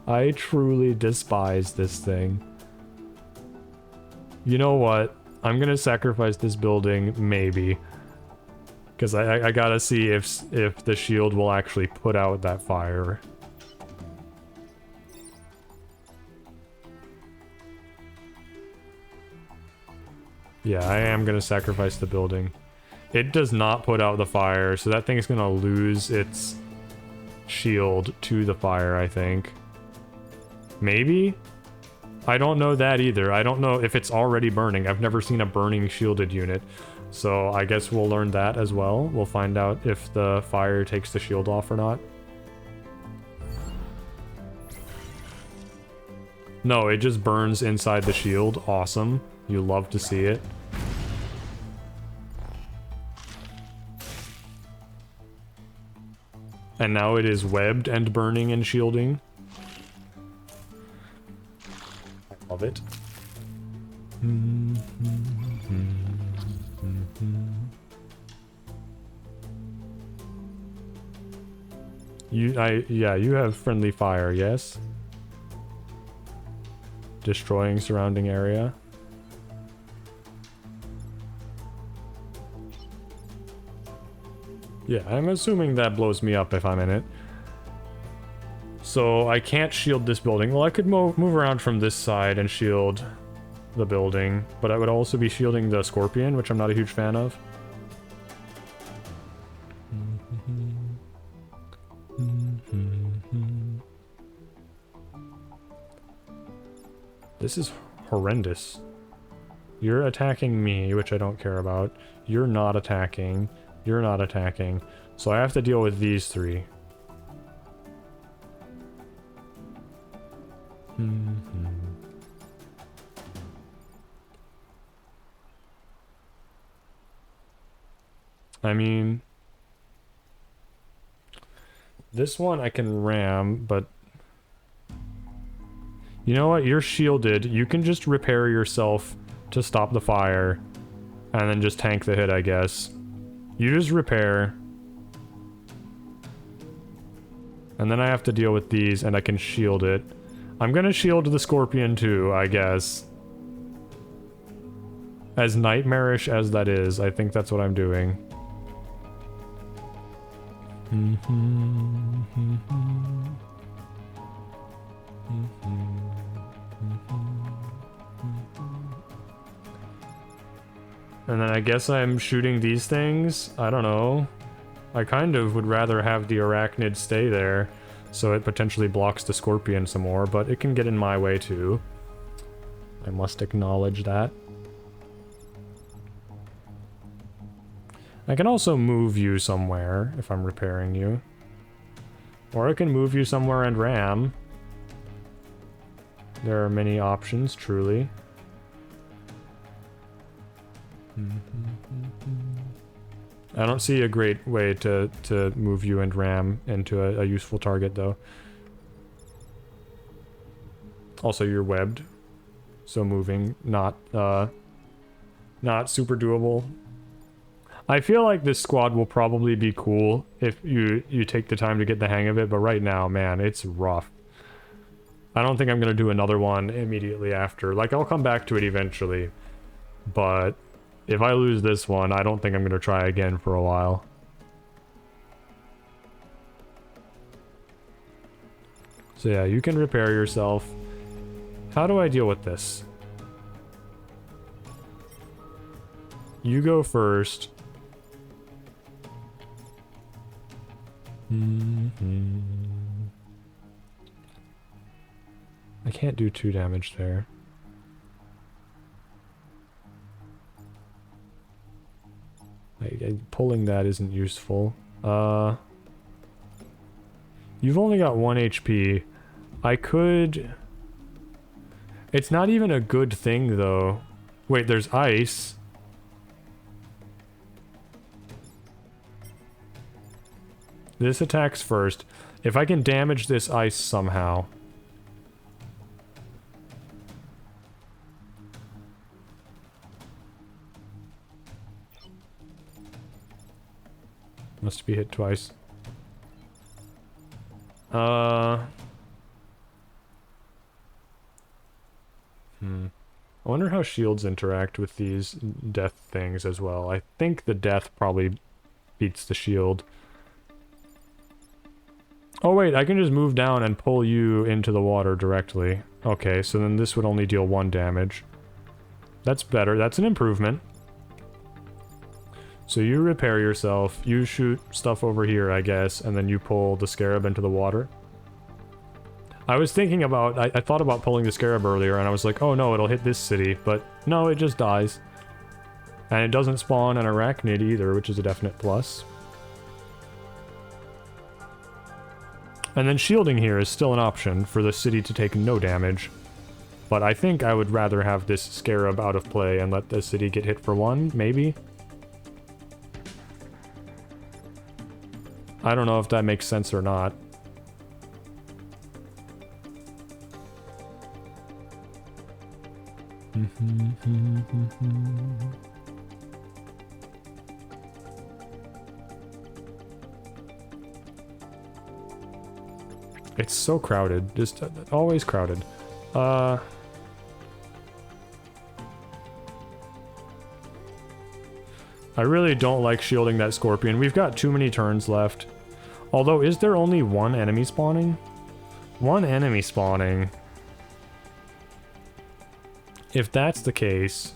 Speaker 1: I truly despise this thing. You know what? I'm gonna sacrifice this building, maybe. Because I gotta see if the shield will actually put out that fire. Yeah, I am gonna sacrifice the building. It does not put out the fire, so that thing is gonna lose its shield to the fire, I think. Maybe? I don't know that either. I don't know if it's already burning. I've never seen a burning shielded unit. So I guess we'll learn that as well. We'll find out if the fire takes the shield off or not. No, it just burns inside the shield. Awesome. You love to see it. And now it is webbed and burning and shielding. I love it. Yeah, you have friendly fire, yes? Destroying surrounding area. Yeah, I'm assuming that blows me up if I'm in it. So I can't shield this building. Well, I could move around from this side and shield the building, but I would also be shielding the scorpion, which I'm not a huge fan of. This is horrendous. You're attacking me, which I don't care about. You're not attacking. You're not attacking. So I have to deal with these three. I mean, this one I can ram, but you know what? You're shielded. You can just repair yourself to stop the fire and then just tank the hit, I guess. You just repair. And then I have to deal with these and I can shield it. I'm gonna shield the scorpion too, I guess. As nightmarish as that is, I think that's what I'm doing. And then I guess I'm shooting these things. I don't know. I kind of would rather have the arachnid stay there, so it potentially blocks the scorpion some more, but it can get in my way too. I must acknowledge that. I can also move you somewhere if I'm repairing you. Or I can move you somewhere and ram. There are many options, truly. I don't see a great way to move you and ram into a useful target, though. Also, you're webbed, so moving not super doable. I feel like this squad will probably be cool if you take the time to get the hang of it, but right now, man, it's rough. I don't think I'm gonna do another one immediately after. Like, I'll come back to it eventually, but if I lose this one, I don't think I'm gonna try again for a while. So yeah, you can repair yourself. How do I deal with this? You go first. I can't do 2 damage there. Pulling that isn't useful. You've only got 1 HP. I could... It's not even a good thing, though. Wait, there's ice. This attacks first. If I can damage this ice somehow... Must be hit twice. I wonder how shields interact with these death things as well. I think the death probably beats the shield. Oh wait, I can just move down and pull you into the water directly. Okay, so then this would only deal 1 damage. That's better. That's an improvement. So you repair yourself, you shoot stuff over here, I guess, and then you pull the scarab into the water. I was thinking about, I thought about pulling the scarab earlier, and I was like, oh no, it'll hit this city, but no, it just dies. And it doesn't spawn an arachnid either, which is a definite plus. And then shielding here is still an option for the city to take no damage. But I think I would rather have this scarab out of play and let the city get hit for 1, maybe? I don't know if that makes sense or not. It's so crowded, just always crowded. I really don't like shielding that scorpion. We've got too many turns left. Although, is there only 1 enemy spawning? 1 enemy spawning. If that's the case,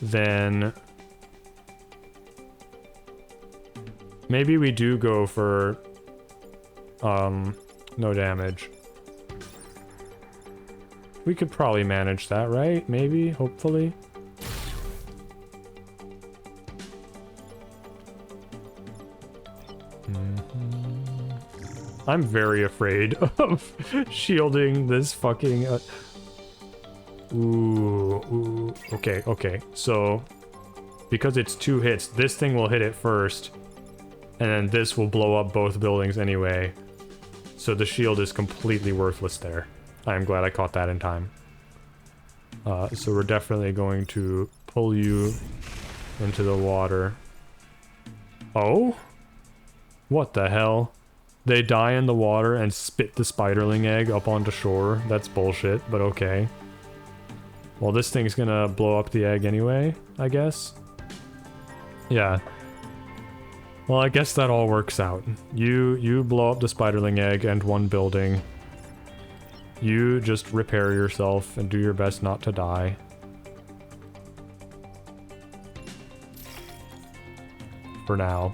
Speaker 1: then maybe we do go for no damage. We could probably manage that, right? Maybe, hopefully. I'm very afraid of shielding this fucking... Ooh, okay, okay. So, because it's 2 hits, this thing will hit it first, and then this will blow up both buildings anyway. So the shield is completely worthless there. I'm glad I caught that in time. So we're definitely going to pull you into the water. Oh? What the hell? They die in the water and spit the spiderling egg up onto shore. That's bullshit, but okay. Well, this thing's gonna blow up the egg anyway, I guess. Yeah. Well, I guess that all works out. You blow up the spiderling egg and 1 building. You just repair yourself and do your best not to die. For now.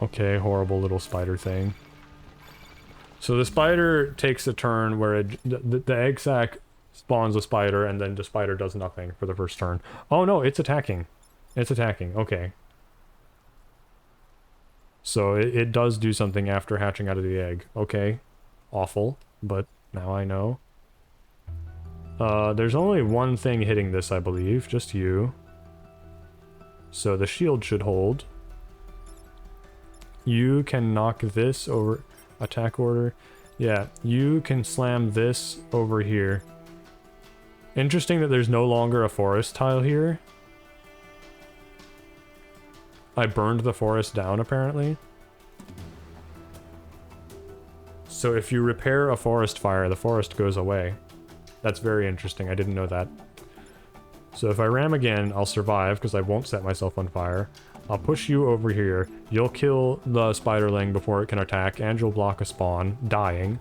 Speaker 1: Okay, horrible little spider thing. So the spider takes a turn where the egg sac spawns a spider, and then the spider does nothing for the first turn. Oh no, it's attacking. It's attacking, okay. So it does do something after hatching out of the egg. Okay. Awful, but now I know. There's only 1 thing hitting this, I believe. Just you. So the shield should hold. You can knock this over... Attack order. Yeah, you can slam this over here. Interesting that there's no longer a forest tile here. I burned the forest down, apparently. So if you repair a forest fire, the forest goes away. That's very interesting. I didn't know that. So if I ram again, I'll survive, because I won't set myself on fire. I'll push you over here. You'll kill the spiderling before it can attack, and you'll block a spawn, dying.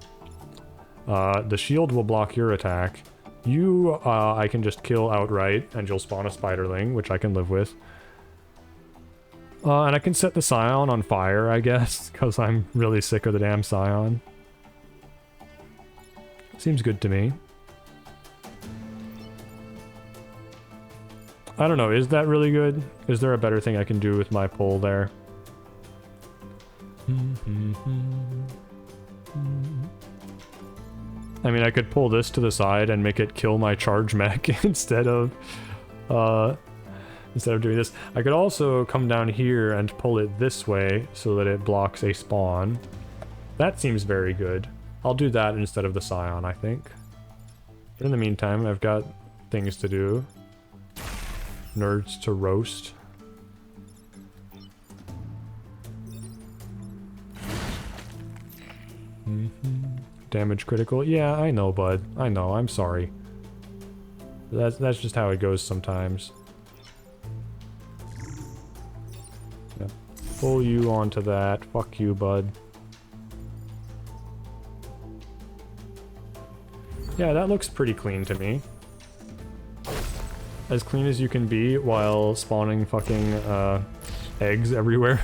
Speaker 1: The shield will block your attack. You, I can just kill outright, and you'll spawn a spiderling, which I can live with. And I can set the Scion on fire, I guess, because I'm really sick of the damn Scion. Seems good to me. I don't know, is that really good? Is there a better thing I can do with my pull there? I mean, I could pull this to the side and make it kill my charge mech instead of doing this. I could also come down here and pull it this way so that it blocks a spawn. That seems very good. I'll do that instead of the Scion, I think. But in the meantime, I've got things to do. Nerds to roast. Damage critical. Yeah, I know, bud. I know, I'm sorry. That's just how it goes sometimes. Yeah. Pull you onto that. Fuck you, bud. Yeah, that looks pretty clean to me. As clean as you can be while spawning fucking eggs everywhere.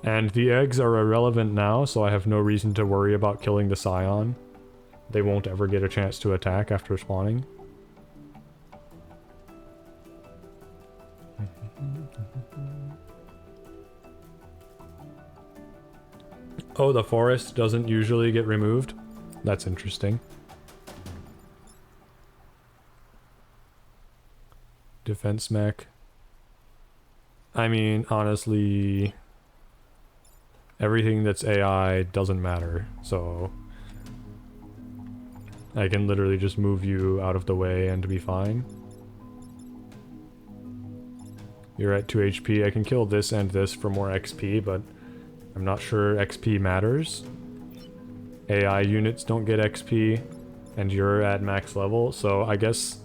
Speaker 1: And the eggs are irrelevant now, so I have no reason to worry about killing the Scion. They won't ever get a chance to attack after spawning. Oh, the forest doesn't usually get removed? That's interesting. Defense mech. I mean, honestly, everything that's AI doesn't matter, so I can literally just move you out of the way and be fine. You're at 2 HP. I can kill this and this for more XP, but I'm not sure XP matters. AI units don't get XP, and you're at max level, so I guess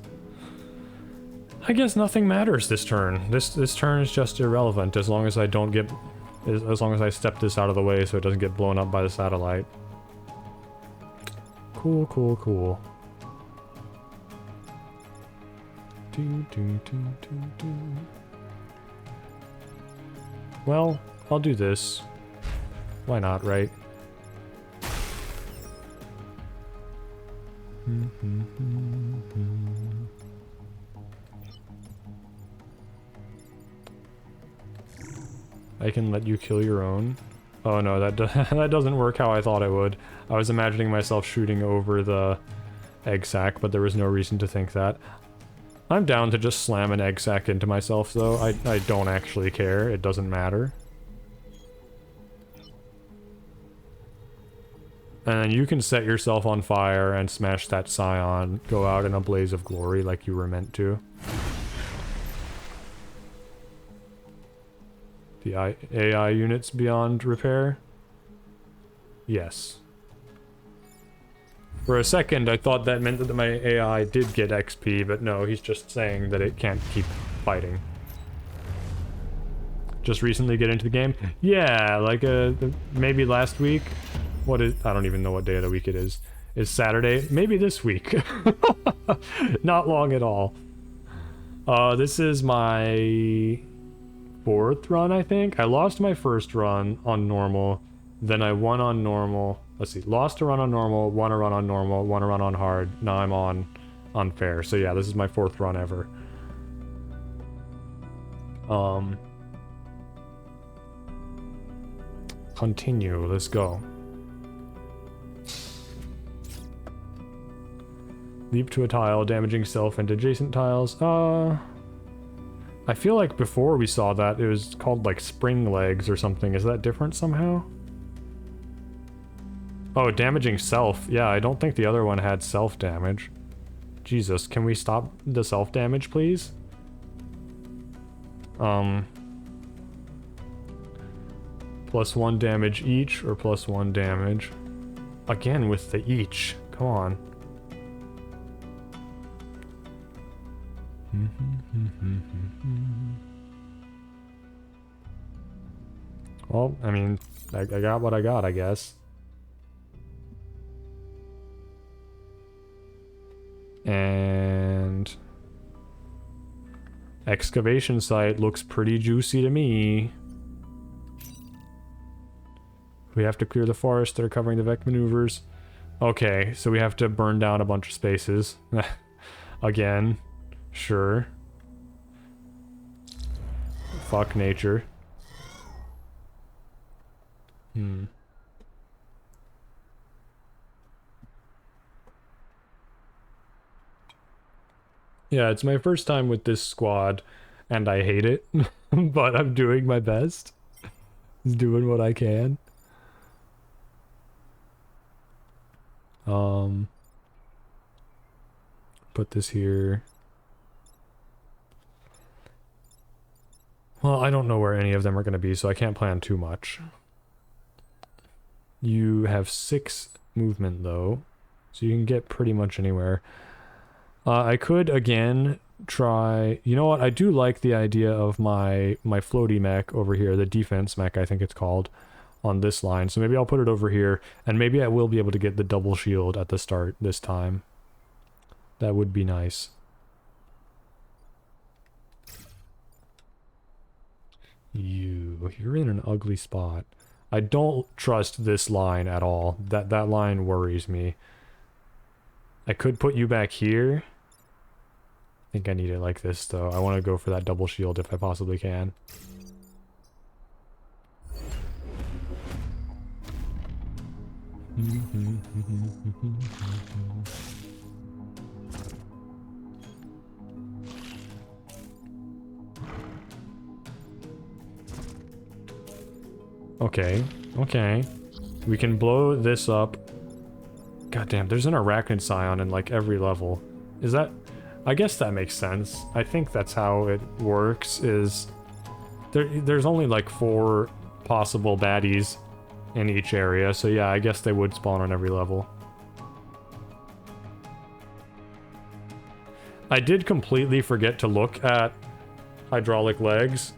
Speaker 1: nothing matters this turn. This turn is just irrelevant as long as I don't get, as long as I step this out of the way so it doesn't get blown up by the satellite. Cool, cool, cool. Well, I'll do this. Why not, right? I can let you kill your own. Oh no, that that doesn't work how I thought it would. I was imagining myself shooting over the egg sac, but there was no reason to think that. I'm down to just slam an egg sac into myself, though. I don't actually care. It doesn't matter. And then you can set yourself on fire and smash that Scion. Go out in a blaze of glory like you were meant to. The AI units beyond repair? Yes. For a second, I thought that meant that my AI did get XP, but no, he's just saying that it can't keep fighting. Just recently get into the game? Yeah, like maybe last week. What is, I don't even know what day of the week it is. It's Saturday, maybe this week. Not long at all. This is my 4th run, I think. I lost my first run on normal, then I won on normal. Let's see, lost a run on normal, won a run on normal, won a run on hard. Now I'm on unfair. So yeah, this is my 4th run ever. Continue, let's go. Leap to a tile, damaging self and adjacent tiles. I feel like before we saw that, it was called like spring legs or something. Is that different somehow? Oh, damaging self. Yeah, I don't think the other one had self damage. Jesus, can we stop the self damage, please? +1 damage each or +1 damage? Again with the each. Come on. Well, I mean, I got what I got, I guess. And excavation site looks pretty juicy to me. We have to clear the forest that are covering the Vec maneuvers. Okay, so we have to burn down a bunch of spaces. Again. Sure. Fuck nature. Yeah, it's my first time with this squad, and I hate it. But I'm doing my best. Just doing what I can. Put this here. Well, I don't know where any of them are going to be, so I can't plan too much. You have 6 movement, though, so you can get pretty much anywhere. I could, again, try... You know what? I do like the idea of my floaty mech over here, the defense mech, I think it's called, on this line. So maybe I'll put it over here, and maybe I will be able to get the double shield at the start this time. That would be nice. You're in an ugly spot. I don't trust this line at all. That line worries me. I could put you back here. I think I need it like this, though. I want to go for that double shield if I possibly can. Okay, okay. We can blow this up. Goddamn, there's an arachnid scion in like every level. Is that... I guess that makes sense. I think that's how it works, is... There's only like 4 possible baddies in each area, so yeah, I guess they would spawn on every level. I did completely forget to look at hydraulic legs.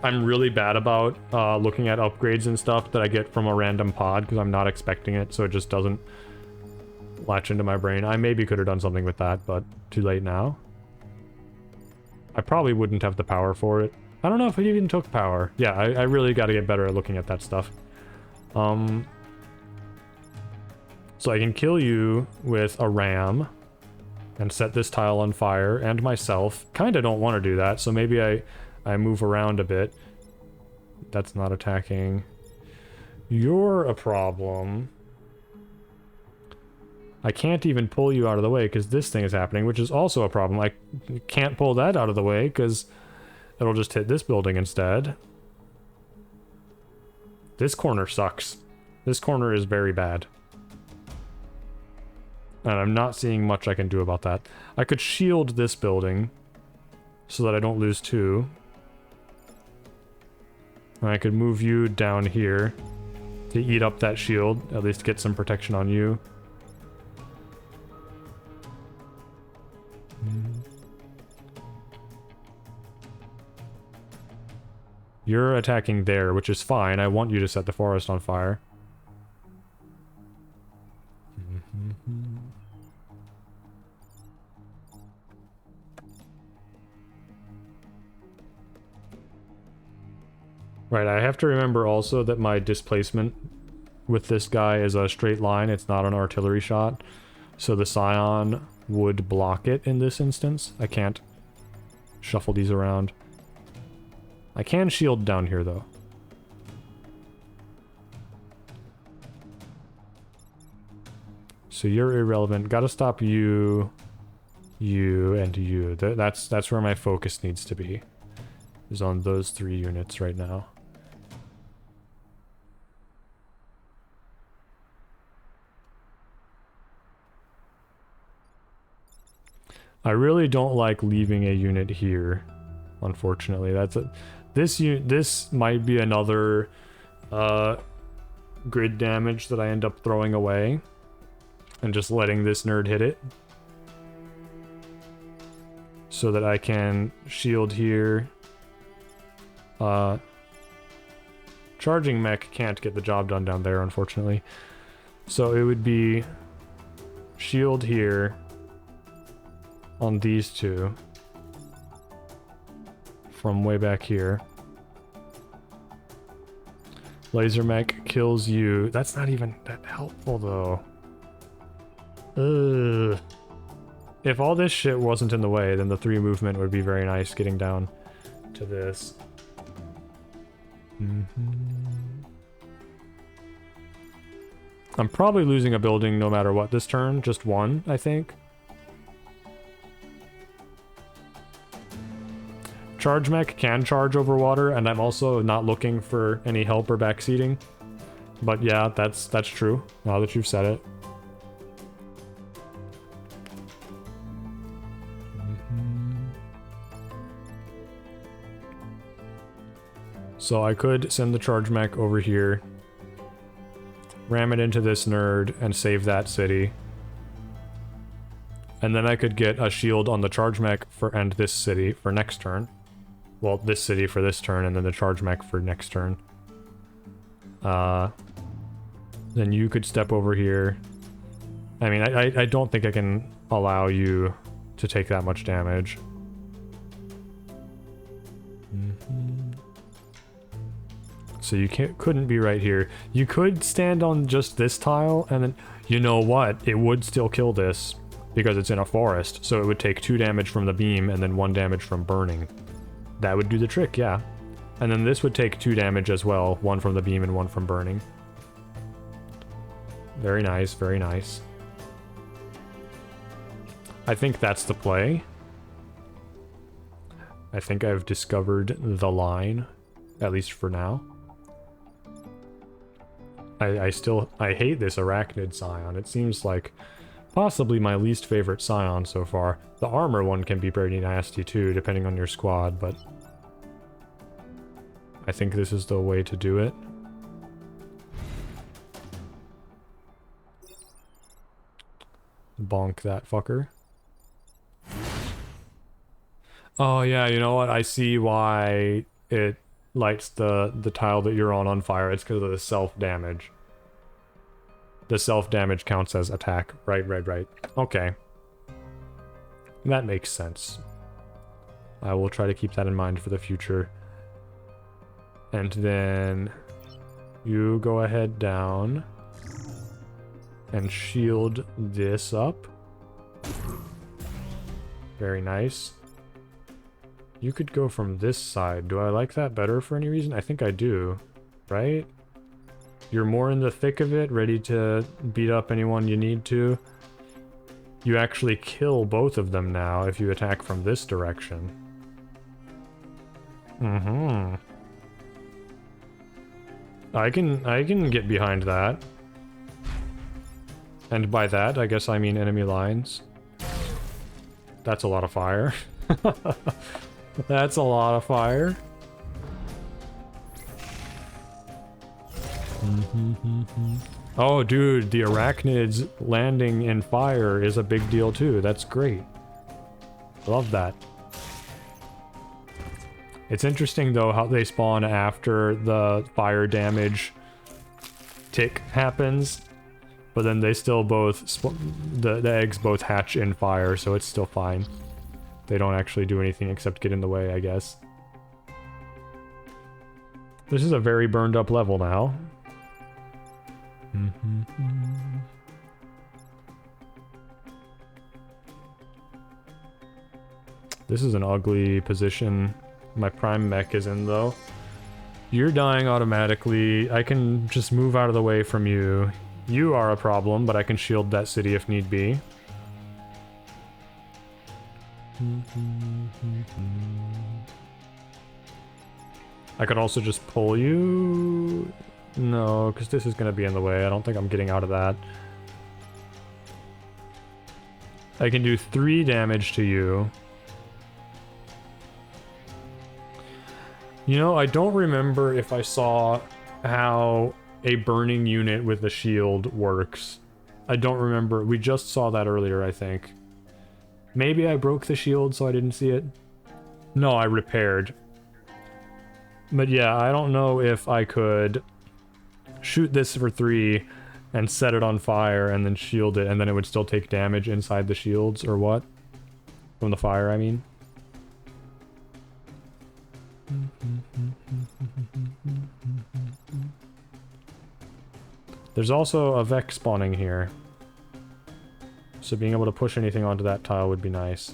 Speaker 1: I'm really bad about looking at upgrades and stuff that I get from a random pod because I'm not expecting it, so it just doesn't latch into my brain. I maybe could have done something with that, but too late now. I probably wouldn't have the power for it. I don't know if it even took power. Yeah, I really got to get better at looking at that stuff. So I can kill you with a ram and set this tile on fire, and myself. Kinda don't want to do that, so maybe I move around a bit. That's not attacking. You're a problem. I can't even pull you out of the way because this thing is happening, which is also a problem. I can't pull that out of the way because it'll just hit this building instead. This corner sucks. This corner is very bad. And I'm not seeing much I can do about that. I could shield this building so that I don't lose 2. And I could move you down here to eat up that shield, at least get some protection on you. You're attacking there, which is fine. I want you to set the forest on fire. Right, I have to remember also that my displacement with this guy is a straight line. It's not an artillery shot. So the Scion would block it in this instance. I can't shuffle these around. I can shield down here, though. So you're irrelevant. Gotta stop you, you, and you. That's where my focus needs to be. Is on those 3 units right now. I really don't like leaving a unit here, unfortunately. This might be another grid damage that I end up throwing away and just letting this nerd hit it so that I can shield here. Charging mech can't get the job done down there, unfortunately. So it would be shield here, on these two from way back here. Laser mech kills you. That's not even that helpful though. Ugh. If all this shit wasn't in the way, then the 3 movement would be very nice getting down to this. I'm probably losing a building no matter what this turn. Just one, I think. Charge mech can charge over water, and I'm also not looking for any help or backseating. But yeah, that's true, now that you've said it. So I could send the charge mech over here, ram it into this nerd, and save that city. And then I could get a shield on the charge mech for and this city for next turn. Well, this city for this turn, and then the charge mech for next turn. Then you could step over here. I mean, I don't think I can allow you to take that much damage. So you couldn't be right here. You could stand on just this tile, and then, you know what? It would still kill this, because it's in a forest, so it would take 2 damage from the beam, and then 1 damage from burning. That would do the trick, yeah. And then this would take 2 damage as well, 1 from the beam and 1 from burning. Very nice, very nice. I think that's the play. I think I've discovered the line, at least for now. I hate this Arachnid Scion. It seems like possibly my least favorite Scion so far. The armor one can be pretty nasty too, depending on your squad, but I think this is the way to do it. Bonk that fucker. Oh yeah, you know what? I see why it lights the tile that you're on fire. It's because of the self-damage. The self-damage counts as attack. Right. Okay. That makes sense. I will try to keep that in mind for the future. And then you go ahead down and shield this up. Very nice. You could go from this side. Do I like that better for any reason? I think I do, right? You're more in the thick of it, ready to beat up anyone you need to. You actually kill both of them now if you attack from this direction. I can get behind that. And by that, I guess I mean enemy lines. That's a lot of fire. That's a lot of fire. Oh, dude, the arachnids landing in fire is a big deal too. That's great. Love that. It's interesting though how they spawn after the fire damage tick happens, but then they still both the eggs both hatch in fire, so it's still fine. They don't actually do anything except get in the way, I guess. This is a very burned up level now. This is an ugly position my prime mech is in, though. You're dying automatically. I can just move out of the way from you. You are a problem, but I can shield that city if need be. I could also just pull you. No, because this is going to be in the way. I don't think I'm getting out of that. I can do 3 damage to you. You know, I don't remember if I saw how a burning unit with a shield works. I don't remember. We just saw that earlier, I think. Maybe I broke the shield so I didn't see it. No, I repaired. But yeah, I don't know if I could shoot this for 3 and set it on fire and then shield it, and then it would still take damage inside the shields, or what. From the fire, I mean. There's also a Vec spawning here. So being able to push anything onto that tile would be nice.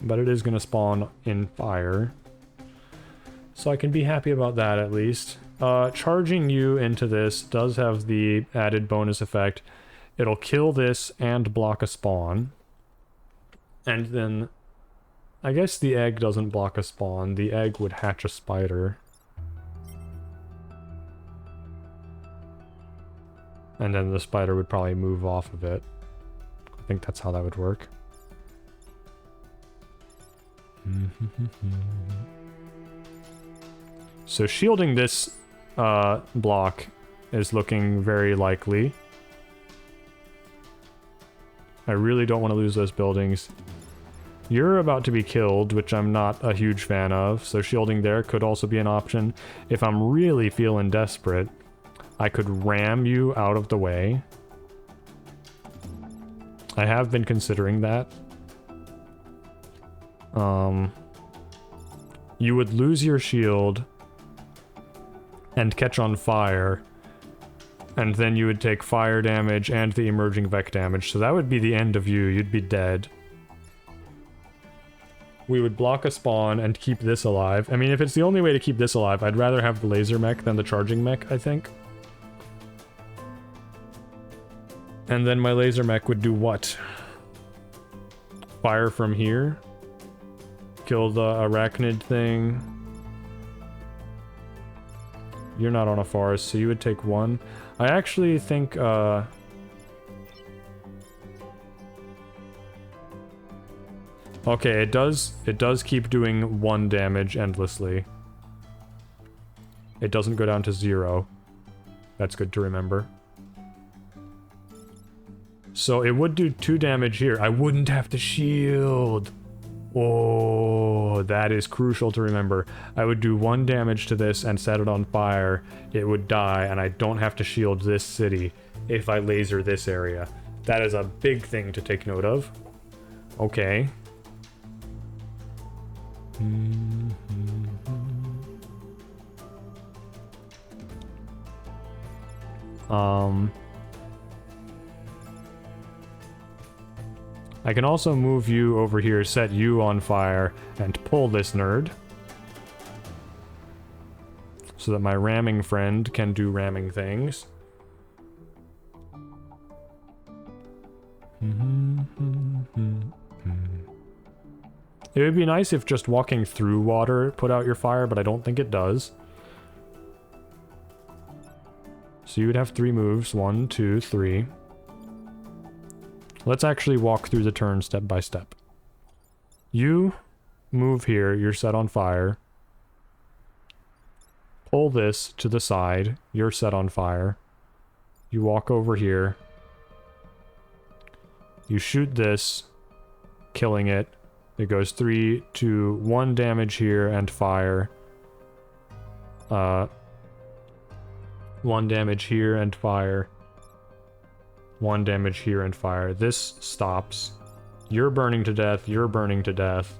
Speaker 1: But it is going to spawn in fire. So I can be happy about that at least. Charging you into this does have the added bonus effect. It'll kill this and block a spawn. And then... I guess the egg doesn't block a spawn. The egg would hatch a spider. And then the spider would probably move off of it. I think that's how that would work. So shielding this block is looking very likely. I really don't want to lose those buildings. You're about to be killed, which I'm not a huge fan of, so shielding there could also be an option. If I'm really feeling desperate, I could ram you out of the way. I have been considering that. You would lose your shield and catch on fire, and then you would take fire damage and the emerging Vec damage, so that would be the end of you. You'd be dead. We would block a spawn and keep this alive. I mean, if it's the only way to keep this alive, I'd rather have the laser mech than the charging mech, I think. And then my laser mech would do what? Fire from here? Kill the arachnid thing? You're not on a forest, so you would take one. I actually think, okay, it does keep doing 1 damage endlessly. It doesn't go down to 0. That's good to remember. So it would do 2 damage here. I wouldn't have to shield. Oh, that is crucial to remember. I would do 1 damage to this and set it on fire. It would die, and I don't have to shield this city if I laser this area. That is a big thing to take note of. Okay. I can also move you over here, set you on fire, and pull this nerd. So that my ramming friend can do ramming things. It would be nice if just walking through water put out your fire, but I don't think it does. So you would have 3 moves. 1, 2, 3. Let's actually walk through the turn step by step. You move here, you're set on fire. Pull this to the side, you're set on fire. You walk over here. You shoot this, killing it. It goes 3 to 1 damage here and fire. 1 damage here and fire. 1 damage here and fire. This stops. You're burning to death. You're burning to death.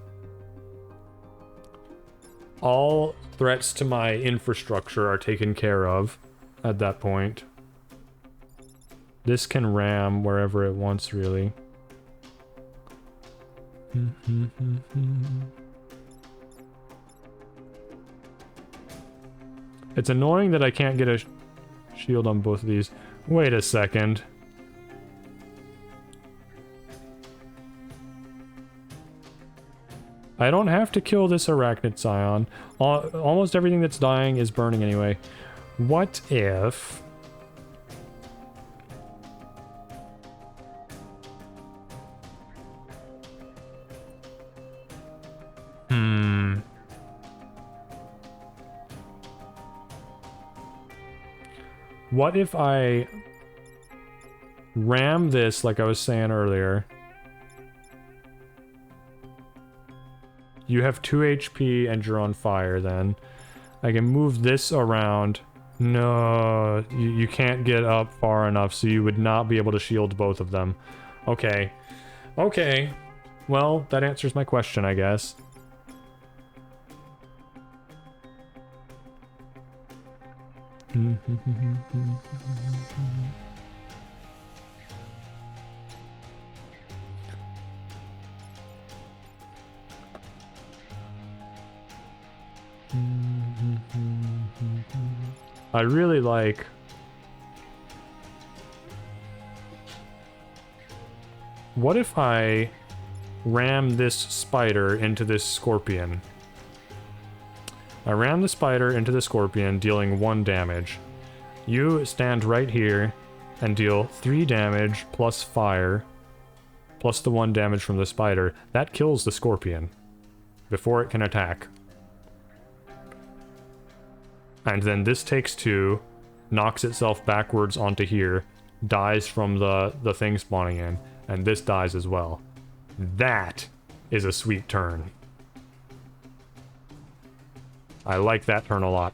Speaker 1: All threats to my infrastructure are taken care of at that point. This can ram wherever it wants, really. It's annoying that I can't get a shield on both of these. Wait a second. I don't have to kill this arachnid scion. Almost everything that's dying is burning anyway. What if... What if I ram this like I was saying earlier? You have 2 HP and you're on fire then. I can move this around. No, you can't get up far enough, so you would not be able to shield both of them. Okay. Okay. Well, that answers my question, I guess. I really like... What if I ram this spider into this scorpion? I ram the spider into the scorpion, dealing 1 damage. You stand right here and deal 3 damage plus fire, plus the 1 damage from the spider. That kills the scorpion before it can attack. And then this takes 2, knocks itself backwards onto here, dies from the thing spawning in, and this dies as well. That is a sweet turn. I like that turn a lot.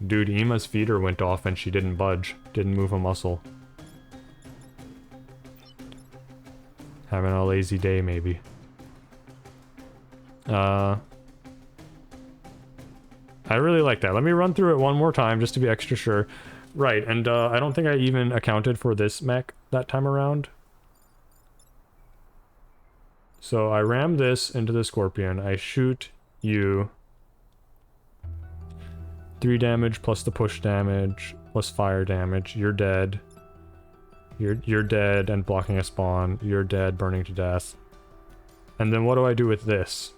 Speaker 1: Dude, Emma's feeder went off and she didn't budge. Didn't move a muscle. Having a lazy day, maybe. I really like that. Let me run through it one more time just to be extra sure. Right, and I don't think I even accounted for this mech that time around. So I ram this into the scorpion. I shoot you. 3 damage plus the push damage plus fire damage. You're dead. You're dead and blocking a spawn. You're dead, burning to death. And then what do I do with this?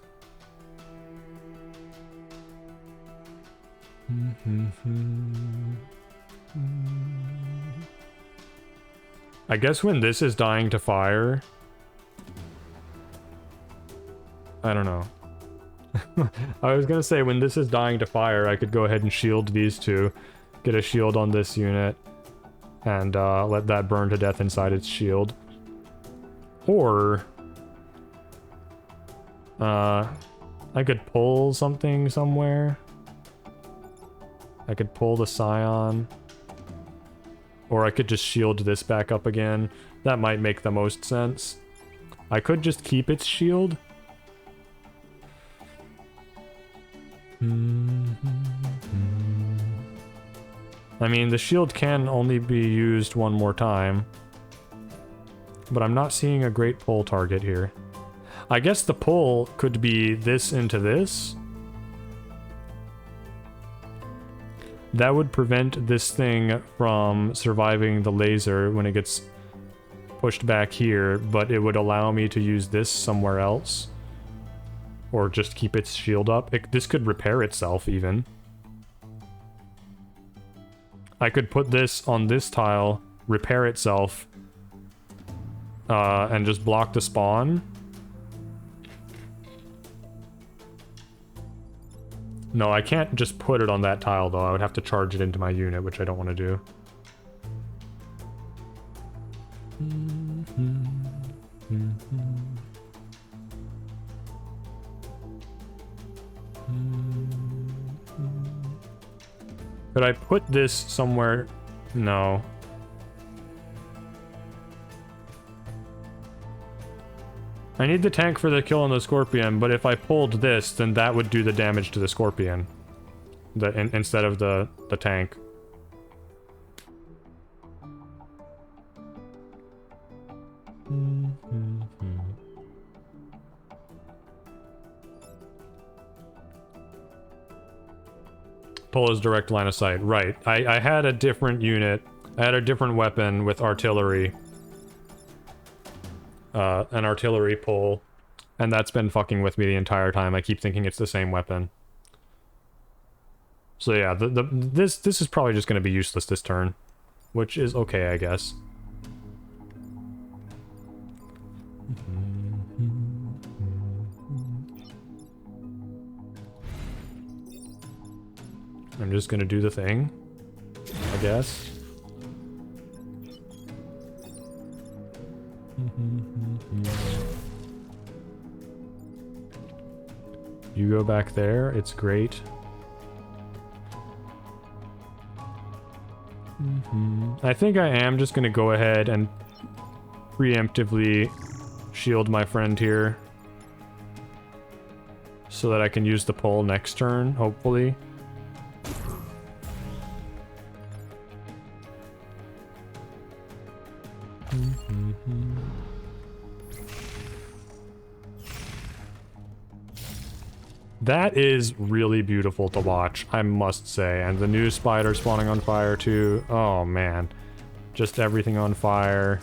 Speaker 1: I guess when this is dying to fire... I don't know. I was gonna say, when this is dying to fire, I could go ahead and shield these two. Get a shield on this unit. And let that burn to death inside its shield. Or... I could pull something somewhere. I could pull the Scion. Or I could just shield this back up again. That might make the most sense. I could just keep its shield. I mean, the shield can only be used one more time. But I'm not seeing a great pull target here. I guess the pull could be this into this. That would prevent this thing from surviving the laser when it gets pushed back here, but it would allow me to use this somewhere else. Or just keep its shield up. This could repair itself, even. I could put this on this tile, repair itself, and just block the spawn. No, I can't just put it on that tile, though. I would have to charge it into my unit, which I don't want to do. Could I put this somewhere? No. I need the tank for the kill on the Scorpion, but if I pulled this, then that would do the damage to the Scorpion. Instead of the tank. Pull is direct line of sight. Right. I had a different unit. I had a different weapon with artillery. An artillery pull. And that's been fucking with me the entire time. I keep thinking it's the same weapon. So yeah, this is probably just going to be useless this turn. Which is okay, I guess. I'm just gonna do the thing, I guess. You go back there, it's great. I think I am just gonna go ahead and preemptively shield my friend here so that I can use the pole next turn, hopefully. That is really beautiful to watch, I must say. And the new spider spawning on fire too. Oh man. Just everything on fire.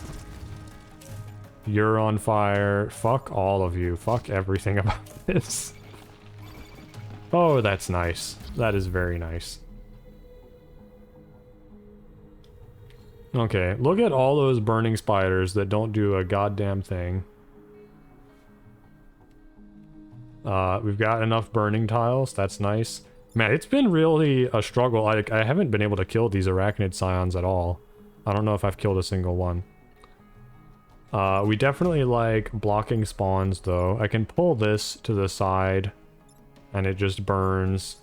Speaker 1: You're on fire. Fuck all of you. Fuck everything about this. Oh, that's nice. That is very nice. Okay, look at all those burning spiders that don't do a goddamn thing. We've got enough burning tiles. That's nice. Man, it's been really a struggle. I haven't been able to kill these arachnid scions at all. I don't know if I've killed a single one. We definitely like blocking spawns, though. I can pull this to the side, and it just burns.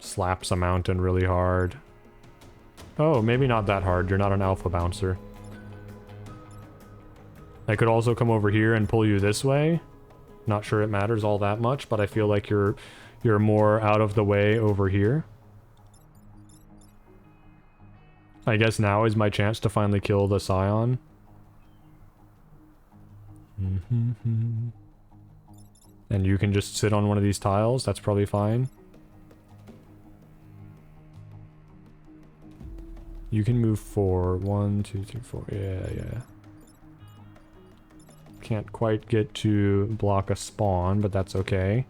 Speaker 1: Slaps a mountain really hard. Oh, maybe not that hard. You're not an alpha bouncer. I could also come over here and pull you this way. Not sure it matters all that much, but I feel like you're more out of the way over here. I guess now is my chance to finally kill the scion. And you can just sit on one of these tiles, that's probably fine. You can move 4. 1, 2, 3, 4. Yeah. Can't quite get to block a spawn, but that's okay.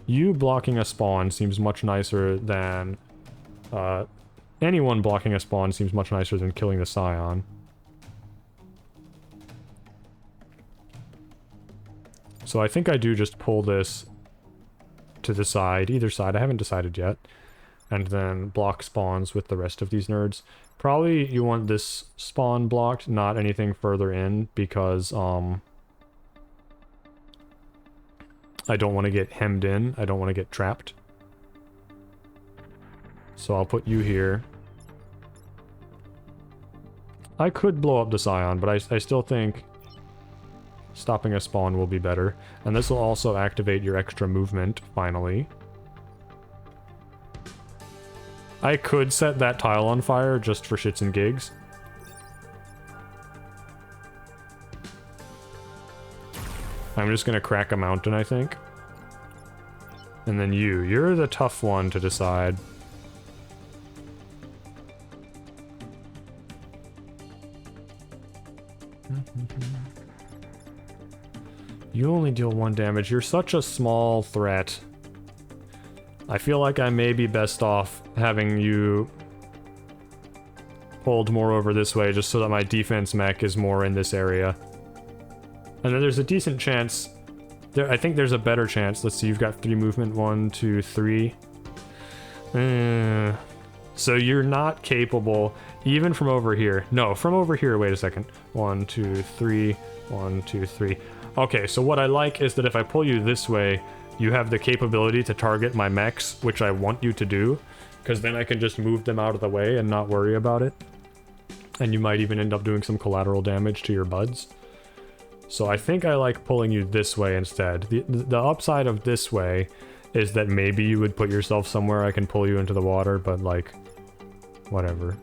Speaker 1: You blocking a spawn seems much nicer than... anyone blocking a spawn seems much nicer than killing the scion. So I think I do just pull this to the side, either side, I haven't decided yet. And then block spawns with the rest of these nerds. Probably you want this spawn blocked, not anything further in, because I don't want to get hemmed in. I don't want to get trapped. So I'll put you here. I could blow up the scion, but I still think stopping a spawn will be better. And this will also activate your extra movement, finally. I could set that tile on fire just for shits and gigs. I'm just gonna crack a mountain, I think. And then you're the tough one to decide. You only deal 1 damage. You're such a small threat. I feel like I may be best off having you pulled more over this way just so that my defense mech is more in this area. And then there's a decent chance... I think there's a better chance. Let's see, you've got 3 movement. 1, 2, 3. So you're not capable, even from over here. No, from over here, wait a second. 1, 2, 3. 1, 2, 3. Okay, so what I like is that if I pull you this way, you have the capability to target my mechs, which I want you to do, because then I can just move them out of the way and not worry about it. And you might even end up doing some collateral damage to your buds. So I think I like pulling you this way instead. The upside of this way is that maybe you would put yourself somewhere I can pull you into the water, but like, whatever.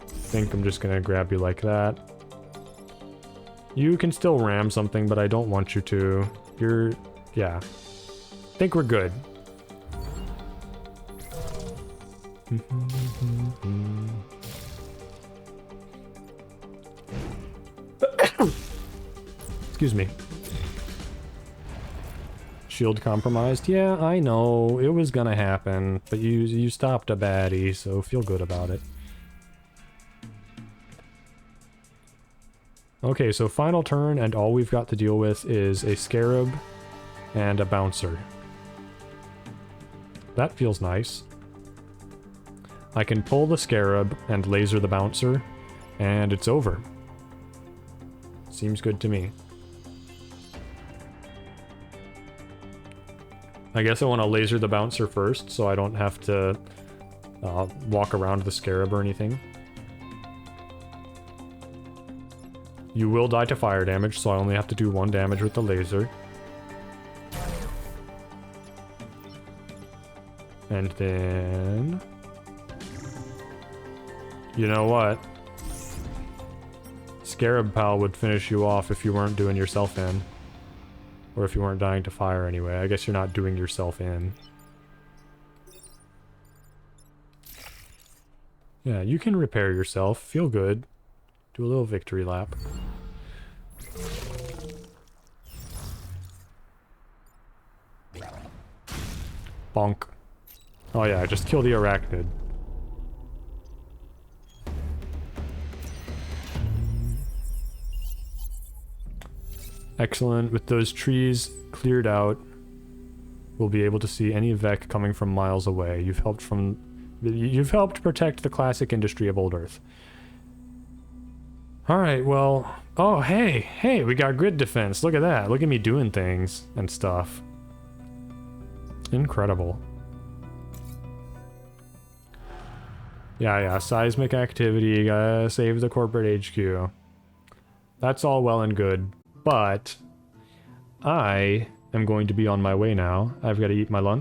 Speaker 1: I think I'm just gonna grab you like that. You can still ram something, but I don't want you to. Yeah. I think we're good. Excuse me. Shield compromised? Yeah, I know. It was gonna happen, but you stopped a baddie, so feel good about it. Okay, so final turn, and all we've got to deal with is a scarab and a bouncer. That feels nice. I can pull the scarab and laser the bouncer, and it's over. Seems good to me. I guess I want to laser the bouncer first, so I don't have to walk around the scarab or anything. You will die to fire damage, so I only have to do 1 damage with the laser. And then... You know what? Scarab Pal would finish you off if you weren't doing yourself in. Or if you weren't dying to fire anyway. I guess you're not doing yourself in. Yeah, you can repair yourself. Feel good. Do a little victory lap. Bonk. Oh yeah, just kill the arachnid. Excellent. With those trees cleared out, we'll be able to see any Vek coming from miles away. You've helped protect the classic industry of Old Earth. Alright, well... Oh, hey, we got grid defense. Look at that. Look at me doing things and stuff. Incredible. Yeah, seismic activity, gotta save the corporate HQ. That's all well and good, but I am going to be on my way now. I've got to eat my lunch.